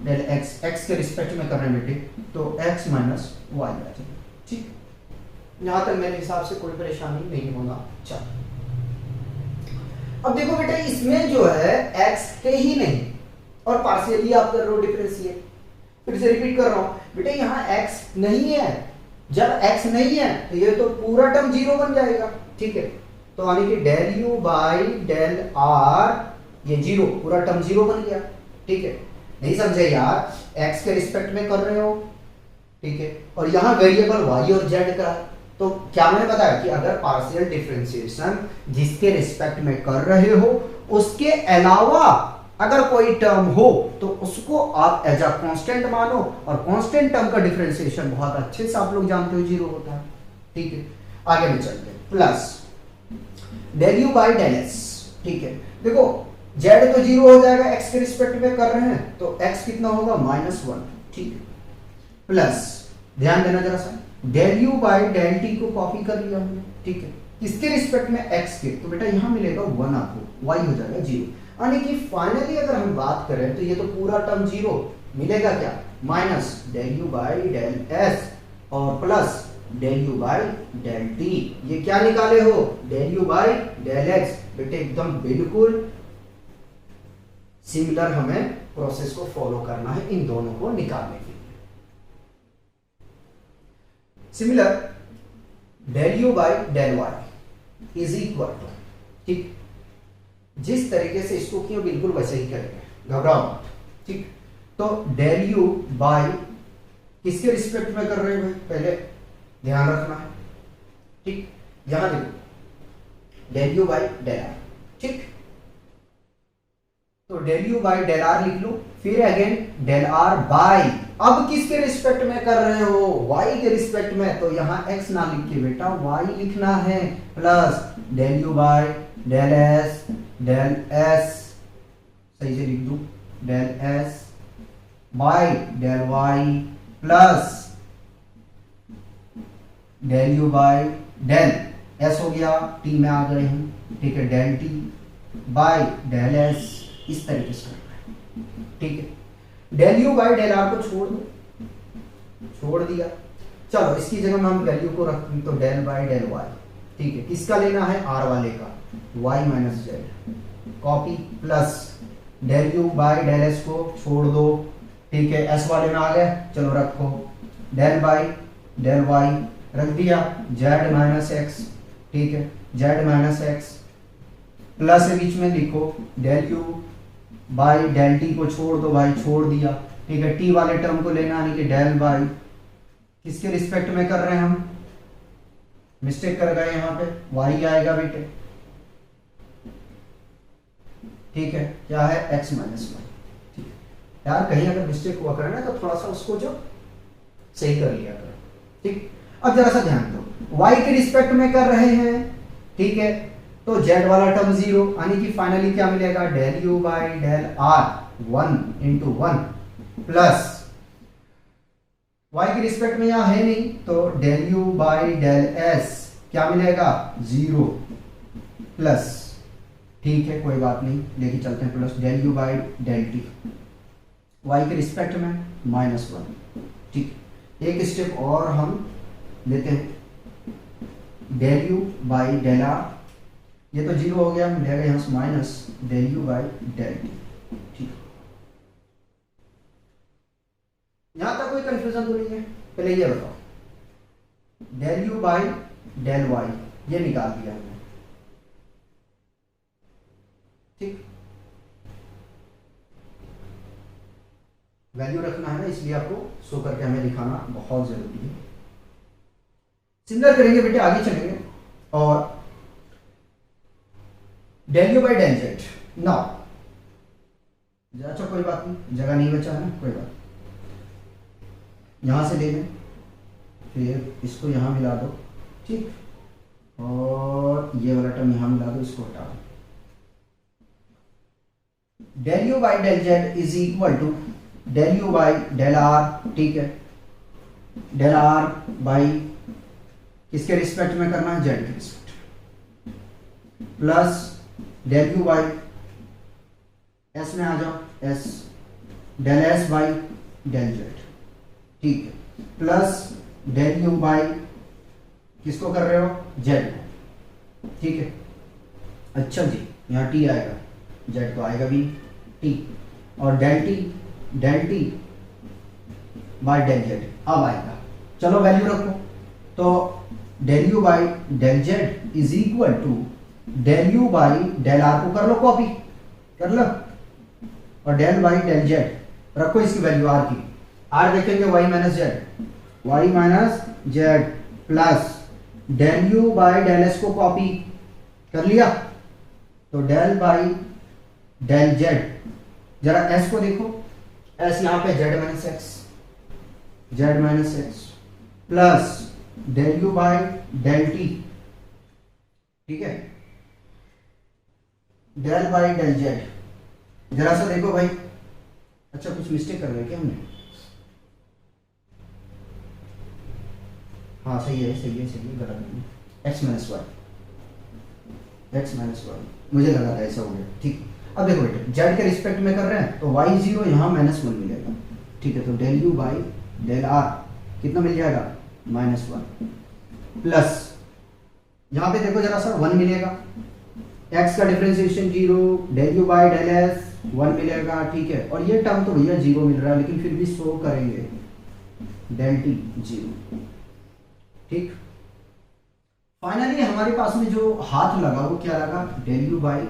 डेल एक्स, एक्स के रिस्पेक्ट में कर रहे हैं बेटे, तो एक्स माइनस वाई आ जाएगा, ठीक, यहां तक मेरे हिसाब से कोई परेशानी नहीं होना चाहिए। अब देखो बेटा, इसमें जो है x है ही नहीं, और पार्शियली आप कर रहे हो डिफरेंशिएट, फिर से रिपीट कर रहा हूं बेटा, यहां x नहीं है, जब x नहीं है तो ये तो पूरा टर्म जीरो बन जाएगा, ठीक है, तो यानी कि del u by del r, ये जीरो, पूरा टर्म जीरो बन गया, ठीक है, नहीं समझे यार, x के रिस्पेक्ट में कर रहे हो, ठीक है, और यहां वेरिएबल y और z का है, तो क्या मैंने बताया कि अगर पार्शियल डिफरेंशिएशन जिसके रिस्पेक्ट में कर रहे हो उसके अलावा अगर कोई टर्म हो तो उसको आप एज अ कांस्टेंट मानो, और कांस्टेंट टर्म का डिफरेंशिएशन बहुत अच्छे से आप लोग जानते हो जीरो होता है, ठीक है, आगे में चलते हैं, plus del u by del s, ठीक है, देखो z तो जीरो हो जाएगा, x के रिस्पेक्ट में कर रहे हैं तो x कितना होगा, -1, ठीक है, प्लस ध्यान देना जरा सा, del u by del t को कॉपी कर लिया हमने, ठीक है, किसके रिस्पेक्ट में, x के, तो बेटा यहां मिलेगा 1 आपको, y हो जाएगा 0, यानी कि फाइनली अगर हम बात करें तो ये तो पूरा टर्म जीरो मिलेगा, क्या, minus del u by del s और plus del u by del t, ये क्या निकाले हो, del u by del x, बेटे एकदम बिल्कुल सिमिलर हमें प्रोसेस को फॉलो करना है इन दोनों को निकालने के लिए। Similar del u by del y is equal to, ठीक, जिस तरीके से इसको किया बिल्कुल वैसे ही करेंगे, घबराओ मत, ठीक, तो डेल यू बाई किसके रिस्पेक्ट में कर रहे हैं भाई, पहले ध्यान रखना है, ठीक, यहां देखो del u by del r, ठीक, तो del u by del r लिख लो, फिर अगेन डेल आर बाई, अब किसके रिस्पेक्ट में कर रहे हो, y के रिस्पेक्ट में, तो यहां x ना लिख के बेटा y लिखना है, plus del u by del s, del s, सही से लिख दू, del s by del y, plus del u by del s हो गया, टी में आ गए हैं, ठीक है, del t by del s, इस तरीके से करना है, ठीक है, del u by del r को छोड़ दो, छोड़ दिया, चलो इसकी जगह में हम वैल्यू को रख, तो डेल बाई डेल वाई, ठीक है, किसका लेना है, आर वाले का, y minus z, copy, plus del u by del s को छोड़ दो, ठीक है, एस वाले में आ गए, चलो रखो, डेल बाई डेल वाई रख दिया, जेड माइनस एक्स, ठीक है, जेड माइनस एक्स, प्लस बीच में लिखो del u by del t को छोड़ दो भाई, छोड़ दिया, ठीक है, टी वाले टर्म को लेना, यानी कि डेल बाई किसके रिस्पेक्ट में कर रहे हैं हम, मिस्टेक कर गए यहां पे, y आएगा बेटे, ठीक है, क्या है, x माइनस वाई, ठीक है यार, कहीं अगर मिस्टेक हुआ करे ना तो थोड़ा सा उसको जो सही कर लिया करो, ठीक, अब जरा सा ध्यान दो, y के रिस्पेक्ट में कर रहे हैं, ठीक है, तो z वाला टर्म जीरो, यानी कि फाइनली क्या मिलेगा, del u by del r 1 into 1 plus y के रिस्पेक्ट में यहां है नहीं, तो del u by del s क्या मिलेगा, 0 प्लस, ठीक है कोई बात नहीं, लेके चलते हैं, plus del u by del t, y के रिस्पेक्ट में -1, ठीक, एक स्टेप और हम लेते हैं, del u by del r, ये तो 0 हो गया, मिलेगा यहां से minus del u by del t, ठीक, यहां तक कोई कंफ्यूजन तो नहीं है, पहले ये बताओ, del u by del y ये निकाल दिया हमने, ठीक। वैल्यू रखना है ना, इसलिए आपको शो करके हमें दिखाना बहुत जरूरी है। सिमिलर करेंगे बेटे, आगे चलेंगे और del u by del z. Now अच्छा कोई बात नहीं, जगह नहीं बचा है ना, कोई बात, यहां से ले लें, फिर इसको यहां मिला दो, ठीक, और ये वाला टर्म यहां मिला दो, इसको हटा दो। Del u by del z is equal to del u by del r, ठीक है, डेल आर बाई किसके रिस्पेक्ट में करना है, जेड के respect, plus del u by s में आ जाओ, s del s by del z, ठीक है, प्लस डेल यू बाई किसको कर रहे हो, जेड को, ठीक है। अच्छा जी, यहाँ टी आएगा, जेड तो आएगा भी टी, और del t by del z अब आएगा। चलो वैल्यू रखो, तो del u by del z is equal to del u by del r को कर लो कॉपी, कर लो, और डेल बाई डेल जेड रखो इसकी वैल्यू आर की, आर देखेंगे y minus z plus del u by del s को कॉपी कर लिया, तो डेल बाई डेल जेड, जरा एस को देखो, एस यहां पे z minus x plus del u by del t, ठीक है, डेल बाई डेल जेड, जरा सा देखो भाई, अच्छा कुछ मिस्टेक कर रहे हैं क्या हमने, हाँ सही है गलत नहीं, एक्स माइनस वाई, मुझे लगा था ऐसा हो गया, ठीक। अब देखो बेटे, जेड के रिस्पेक्ट में कर रहे हैं, तो वाई जीरो यहाँ -1 मिलेगा, ठीक है, तो del u by del r कितना मिल जाएगा, -1 प्लस यहाँ पे देखो जरा सा 1 मिलेगा, एक्स का differentiation 0, del u by del s 1 मिलेगा, ठीक है, और ये टर्म तो भैया 0 मिल रहा है, लेकिन फिर भी शो करेंगे डेल टी 0, ठीक। फाइनली हमारे पास में जो हाथ लगा वो क्या लगा, del u by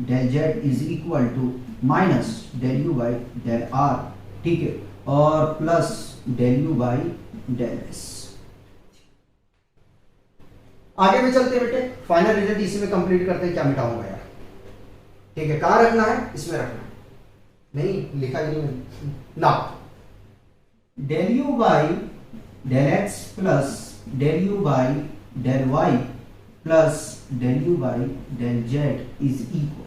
del z is equal to minus del u by del r, ठीक है, और plus del u by del s. आगे में चलते बेटे, फाइनल रिजल्ट इसी में कंप्लीट करते हैं, क्या मिटाऊंगा यार, ठीक है, कहां रखना है, इसमें रखना है, नहीं लिखा ही नहीं ना, del u by del x plus del u by del y plus del u by del z is equal,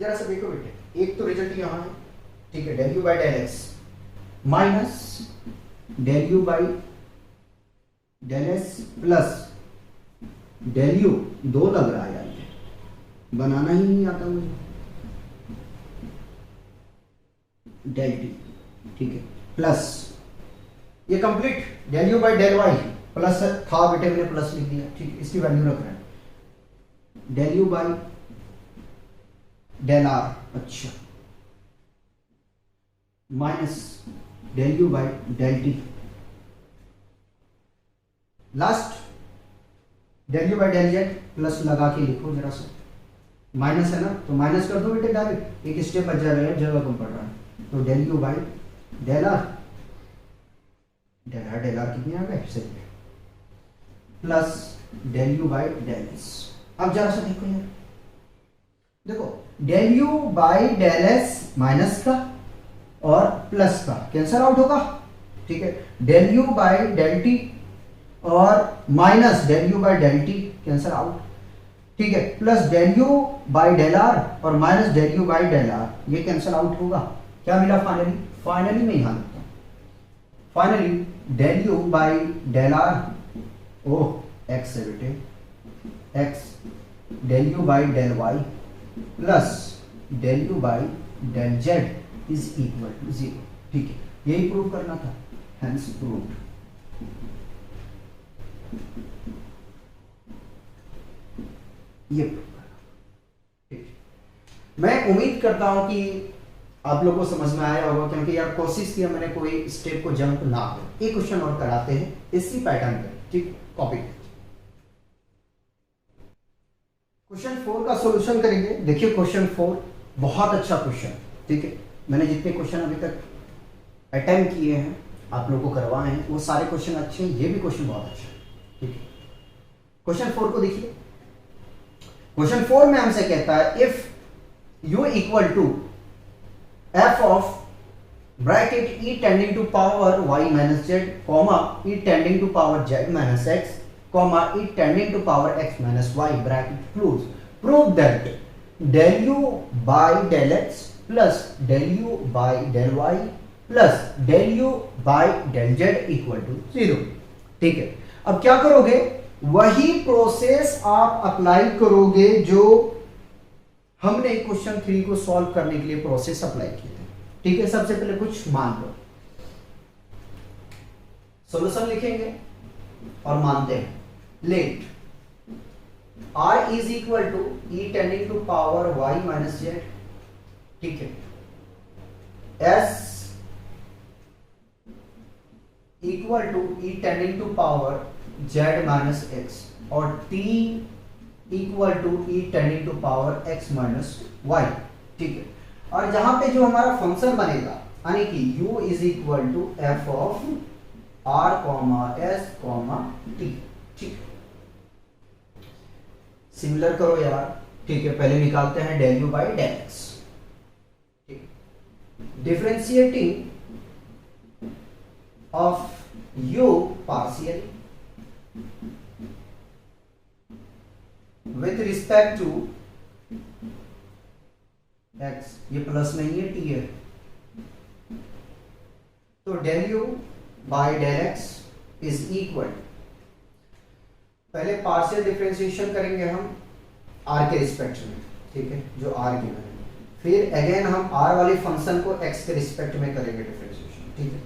जरा सा देखो बेटे, एक तो रिजल्ट यहां है, ठीक है, del u by del x minus del u by del s plus del u, दो लग रहा है यार, बनाना ही नहीं आता मुझे, डेल टी, ठीक है, प्लस ये complete del u by del y, plus था बेटे मैंने प्लस लिख दिया, ठीक है, इसकी वैल्यू रख रहे हैं, del u by del r, अच्छा, minus del u by del t, last del u by del z plus लगा के लिखो जरा सा, माइनस है ना तो माइनस कर दो बेटे डायरेक्ट, एक स्टेप बच जाएगा, जगह कम पड़ रहा है, तो del u by del r कितने आ गए, सही है, plus del u by del s. अब जरा सा देखो यार, देखो del u by del s minus का और प्लस का कैंसल आउट होगा, ठीक है, del u by del t और minus del u by del t cancel out, ठीक है, plus del u by del r और minus del u by del r ये कैंसल आउट होगा, क्या मिला फाइनली मैं यहां लिखता हूं, finally del u by del r, oh x है बेटे, x del u by del y plus del u by del z is equal to 0, ठीक है, यही प्रूव करना था, हेंस प्रूव्ड। ये प्रूव करना, ठीक है, मैं उम्मीद करता हूं कि आप लोगों को समझ में आया होगा, क्योंकि यार कोशिश किया मैंने कोई स्टेप को जंप ना करो। एक क्वेश्चन और कराते हैं इसी पैटर्न पे, ठीक, कॉपी। क्वेश्चन 4 का सॉल्यूशन करेंगे। देखिए क्वेश्चन 4 बहुत अच्छा क्वेश्चन, ठीक है। मैंने जितने क्वेश्चन अभी तक अटेम्प्ट किए हैं, आप लोगों को करवाए हैं, वो सारे क्वेश्चन अच्छे हैं, ये भी क्वेश्चन बहुत अच्छा है, ठीक है। क्वेश्चन 4 को देखिए। क्वेश्चन 4 में हमसे कहता है if u equal to f of bracket e tending to power y minus z comma e tending to power z minus x comma e tending to power x minus y bracket close, prove that del u by del x plus del u by del y plus del u by del z equal to 0, ठीक है। अब क्या करोगे, वही process आप apply करोगे जो हमने क्वेश्चन 3 को सॉल्व करने के लिए प्रोसेस अप्लाई किए थे, ठीक है। सबसे पहले कुछ मान लो, सॉल्यूशन लिखेंगे और मानते हैं। Let r is equal to e tending to power y minus z, ठीक है। s equal to e tending to power z minus x और t equal to e tending to power x minus y, ठीक है। और जहां पे जो हमारा फंक्शन बनेगा, यानी कि u is equal to f of r comma s comma t, ठीक। सिमिलर करो यार, ठीक है। पहले निकालते हैं del u by del x, ठीक। Differentiating of u partially with respect to x, ये प्लस नहीं है, t है, तो del u by del x is equal, पहले पार्शियल डिफरेंशिएशन करेंगे हम r के रिस्पेक्ट में, ठीक है, जो r की है। फिर अगेन हम r वाले फंक्शन को x के रिस्पेक्ट में करेंगे डिफरेंशिएशन, ठीक है।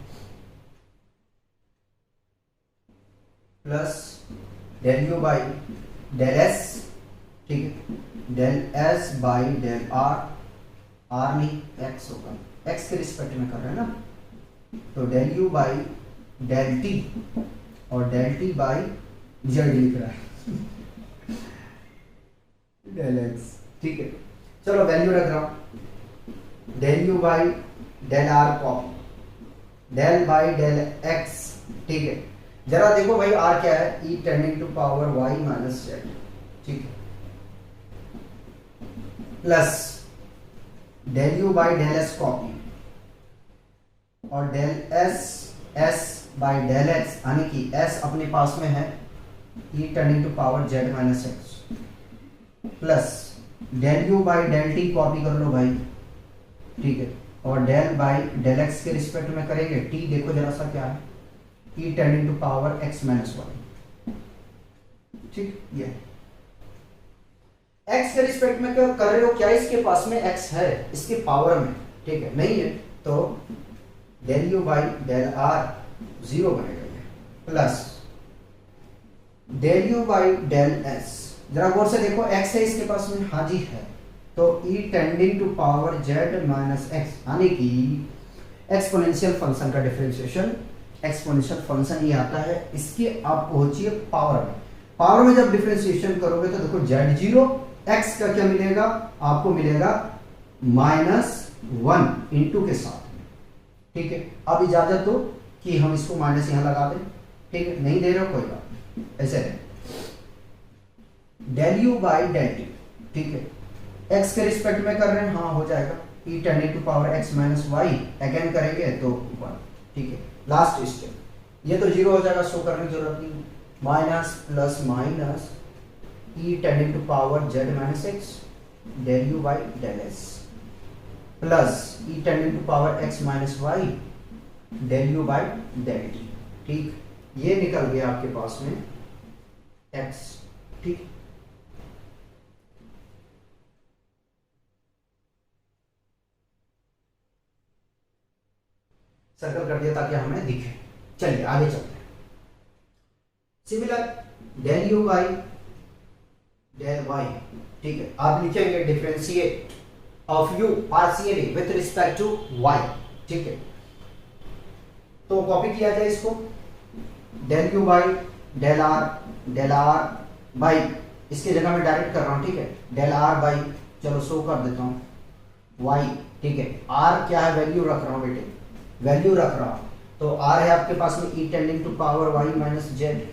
Plus del u by del s, ठीक है, del s by del r, r नहीं x होगा, x के रिस्पेक्ट में कर रहे हैं ना, तो del u by del t और del t बाई z लिख रहा है del x, ठीक है। चलो वैल्यू रख रहा हूं, del u by del r copy, del by del x, ठीक है। जरा देखो भाई r क्या है, e tending to power y minus z, ठीक है, plus del u by del s copy और del s by del x, यानी कि s अपने पास में है e tending to power z minus x, plus del u by del t copy कर लो भाई, ठीक है, और del बाई del x के रिस्पेक्ट में करेंगे, t देखो जरा सा क्या है, e tending to power x minus y, ठीक। ये x के रिस्पेक्ट में क्या कर रहे हो, क्या इसके पास में x है इसके पावर में, ठीक है, नहीं है, तो del u by del r 0 बनेगा, plus del u by del s, जरा गौर से देखो x है इसके पास में, हाँ जी है, तो e tending to power z minus x, यानी कि एक्सपोनेंशियल फंक्शन का डिफरेंशिएशन, एक्सपोनेंशियल फंक्शन ये आता है, इसके आप पहुंचिए पावर में। पावर में जब डिफरेंशिएशन करोगे तो देखो z0, x का क्या मिलेगा, आपको मिलेगा -1 इंटू के साथ, ठीक है। अब इजाजत दो कि हम इसको माइनस यहां लगा दें, ठीक है, नहीं दे रहे हो कोई बात नहीं, ऐसे है del u by del t, ठीक है, x के रिस्पेक्ट में कर रहे हैं, हाँ हो जाएगा, e tending to power x minus y, again करेंगे तो 1, ठीक है। लास्ट स्टेप, ये तो 0 हो जाएगा, शो करने की जरूरत नहीं, minus plus minus e tending to power z minus x del u by del s plus e tending to power x minus y del u by del t, ठीक। ये निकल गया आपके पास में x, ठीक। सर्कल कर दिया ताकि हमें दिखे। चलिए आगे चलते हैं। Similar del u by del y, ठीक है, आप लिखेंगे differentiate of u partially with respect to y, ठीक है। तो कॉपी किया जाए इसको, del u by del r by, इसकी जगह मैं डायरेक्ट कर रहा हूं, ठीक है, डेल आर बाई, चलो शो कर देता हूं वाई, ठीक है। आर क्या है, वैल्यू रख रहा हूं बेटे, वैल्यू रख रहा हूं, तो आर है आपके पास में e tending to power y minus z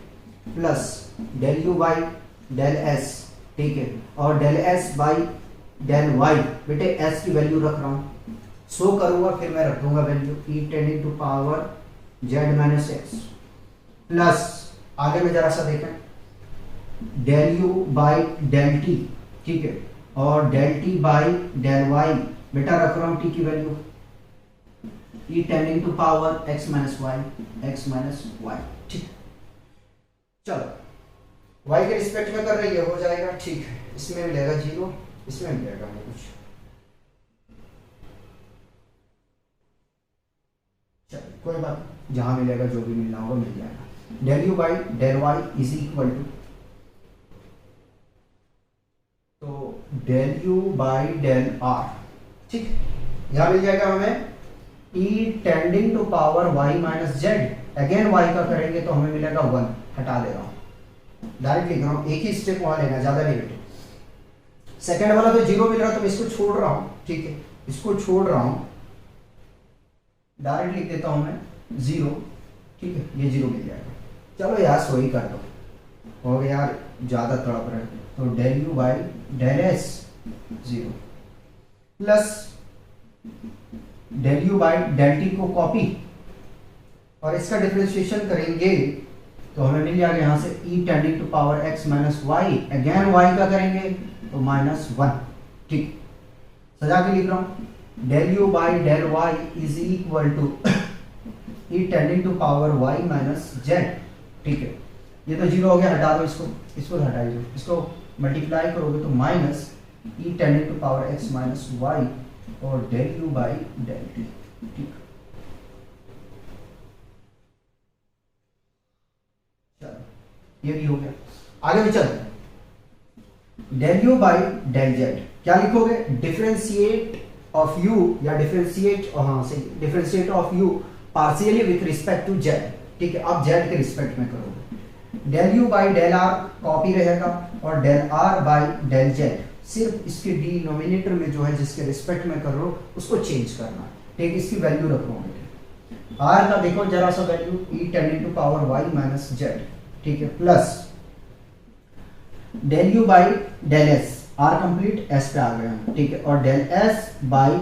plus del u by del s, ठीक है, और del s by del y, बेटे एस की वैल्यू रख रहा हूं, शो करूंगा फिर मैं रख दूंगा value e tending to power z minus x plus, आगे में जरा सा देखें, del u by del t, ठीक है, और del t by del y, बेटा रख रहा हूं टी की value e tending to power x minus y, ठीक। चलो y के रिस्पेक्ट में कर रही है, हो जाएगा, ठीक है। इसमें मिलेगा 0, इसमें मिलेगा हमें कुछ, चलो कोई बात, जहां मिलेगा जो भी मिलना होगा मिल जाएगा। Del u by del y is equal to, तो del u by del r, ठीक है, यहां मिल जाएगा हमें e tending to power y minus z, again y का करेंगे तो हमें मिलेगा 1, हटा दे रहा हूं, डायरेक्ट लिख रहा हूं, एक ही स्टेप वहां लेना, ज्यादा नहीं बेटे। सेकंड वाला तो 0 मिल रहा तो मैं इसको छोड़ रहा हूं, ठीक है, इसको छोड़ रहा हूं, डायरेक्ट लिख देता हूं मैं 0, ठीक है, ये 0 मिल जाएगा। चलो यार सो ही कर दो, हो गया यार, ज्यादा तड़प रहे, तो del u by del s 0 plus del u by del t को कॉपी और इसका डिफरेंशिएशन करेंगे तो हमें मिल जाएगा यहां से e tending to power x minus y, again y का करेंगे तो -1, ठीक, सजा के लिख रहा हूं, del u by del y is equal to e tending to power y minus z, ठीक है, ये तो 0 हो गया, हटा दो इसको, इसको हटा दो, इसको मल्टीप्लाई करोगे तो minus e tending to power x minus y और del u by del t, ठीक। चलो ये भी हो गया, आगे भी चलते हैं। Del u by del z क्या लिखोगे, डिफरेंशिएट ऑफ यू या डिफरेंशिएट, हाँ सही, differentiate of u partially with respect to z, ठीक है, अब जेड के रिस्पेक्ट में करोगे। Del u by del r copy रहेगा और del r by del z, सिर्फ इसके डिनोमिनेटर में जो है जिसके रिस्पेक्ट में कर रहे हो उसको चेंज करना, ठीक, इसकी वैल्यू रखोगे। आर का देखो जरा सा value e tending to power y minus z, ठीक है, plus del u by del s, r complete, s पे आ गए हम, ठीक है, और del s by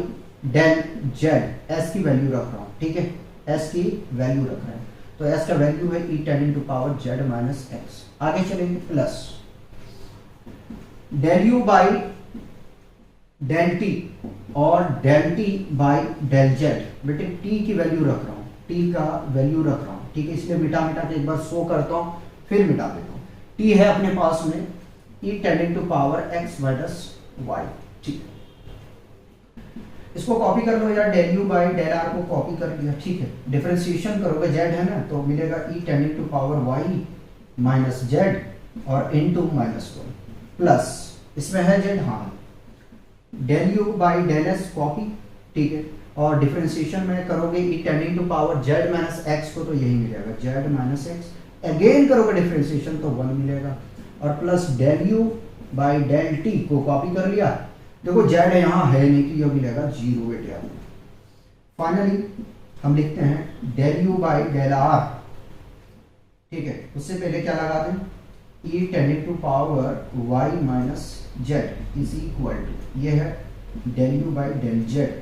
del z, s की वैल्यू रख रहा हूं, ठीक है, एस की वैल्यू रख रहे हैं, तो एस का वैल्यू है e tending to power z minus x. आगे चलेंगे, plus del u by del t और del t by del z, बेटे टी की वैल्यू रख रहा हूं, टी का वैल्यू रख रहा हूं, ठीक है, इसलिए मिटा के एक बार शो करता हूं फिर मिटा देता हूं। टी है अपने पास में e tending to power x minus y, ठीक, इसको कॉपी कर लो यार, del u by del r को कॉपी कर लिया, ठीक है, डिफरेंशिएशन करोगे जेड है ना, तो मिलेगा e tending to power y minus z और इनटू -1 प्लस, इसमें है जेड, हाँ, del u by del s copy, ठीक है, और डिफरेंशिएशन में करोगे e tending to power z minus x को, तो यही मिलेगा जेड माइनस एक्स, अगेन करोगे डिफरेंशिएशन तो 1 मिलेगा, और plus del u by del t को कॉपी कर लिया, देखो जेड यहां है नहीं तो यह मिलेगा 0 बेटे आपको। फाइनली हम लिखते हैं del u by del r, ठीक है, उससे पहले क्या लगाते हैं, e tending to power y minus z is equal to, ये है del u by del z,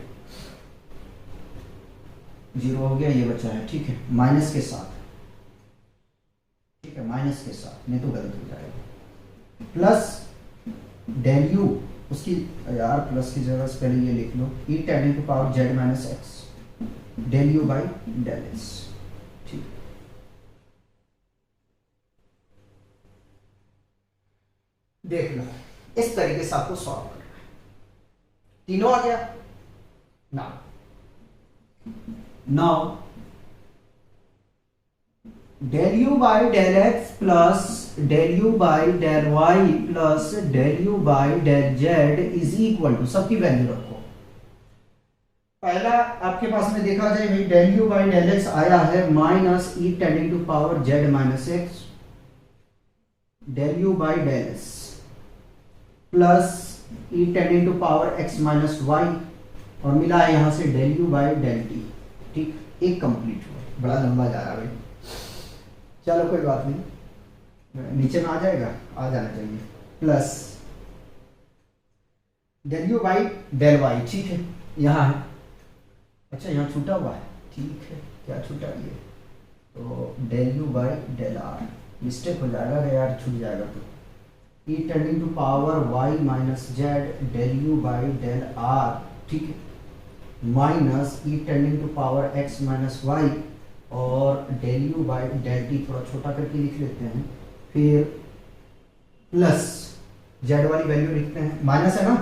0 हो गया, ये बचा है, ठीक है, माइनस के साथ, ठीक है, माइनस के साथ, नहीं तो गलत हो जाएगा, प्लस डेल यू, उसकी यार प्लस की जगह से पहले ये लिख लो, e tending to power z minus x del u by del s, ठीक, देख लो इस तरीके से आपको सॉल्व करना है, तीनों आ गया ना। Now del u by del x plus del u by del y plus del u by del z is equal to, सबकी वैल्यू रखो, पहला आपके पास में देखा जाए भाई del u by del x आया है minus e tending to power z minus x, del u by del x plus e tending to power x minus y, और मिला है यहां से del u by del t. ठीक, एक complete हुआ, बड़ा लंबा जा रहा है भाई, चलो कोई बात नहीं, नीचे में आ जाएगा, आ जाना चाहिए, plus del u by del y. ठीक है, यहाँ है, अच्छा यहाँ छूटा हुआ है, ठीक है, क्या छूटा ये, तो del u by del r, mistake हो जाएगा अगर यार छूट जाएगा तो, e tending to power y minus z del u by del r, ठीक है, minus e tending to power x minus y, और del u by del t थोड़ा छोटा करके लिख लेते हैं, फिर प्लस जेड वाली वैल्यू लिखते हैं, माइनस है ना,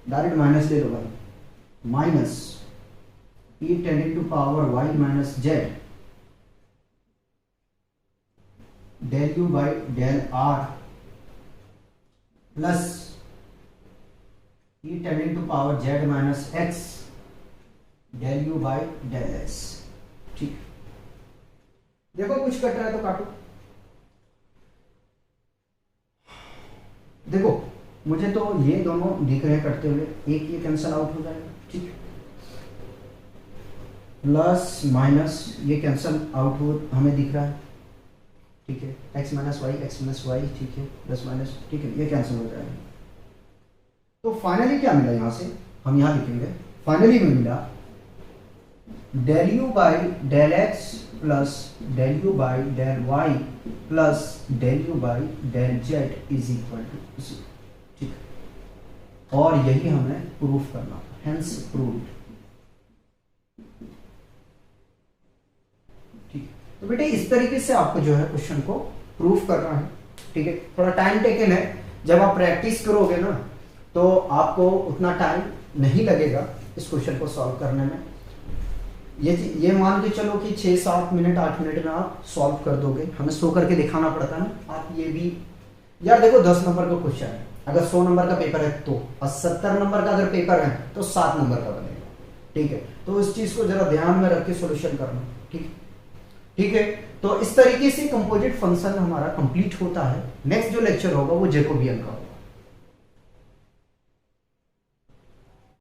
डायरेक्ट माइनस ले लो भाई, minus e tending to power y minus z del u by del r plus e tending to power z minus x del u by del x. ठीक, देखो कुछ कट रहा है तो काटो, देखो मुझे तो ये दोनों दिख रहे हैं कटते हुए, एक ये कैंसल आउट हो जाएगा, ठीक, प्लस माइनस ये कैंसल आउट हो हमें दिख रहा है, ठीक है, एक्स माइनस वाई, ठीक है, प्लस माइनस, ठीक है, ये कैंसिल हो जाएगा। तो फाइनली क्या मिला यहां से, हम यहां लिखेंगे, फाइनली में मिला del u by del x plus del u by del y plus del u by del z is equal to 0। ठीक, और यही हमें प्रूफ करना, हेंस प्रूव्ड। ठीक, तो बेटे इस तरीके से आपको जो है क्वेश्चन को प्रूफ करना है। ठीक है, थोड़ा टाइम टेकन है, जब आप प्रैक्टिस करोगे ना तो आपको उतना टाइम नहीं लगेगा इस क्वेश्चन को सॉल्व करने में। ये मान के चलो कि 6, 7 मिनट 8 मिनट में आप सॉल्व कर दोगे, हमें शो करके दिखाना पड़ता है ना। आप ये भी यार देखो 10 नंबर का क्वेश्चन है, अगर 100 नंबर का पेपर है तो, और 70 नंबर का अगर पेपर है तो 7 नंबर का बनेगा। ठीक है, तो इस चीज को जरा ध्यान में रख के सोल्यूशन करना। ठीक है, तो इस तरीके से कंपोजिट फंक्शन हमारा कंप्लीट होता है। नेक्स्ट जो लेक्चर होगा वो जैकोबियन का होगा।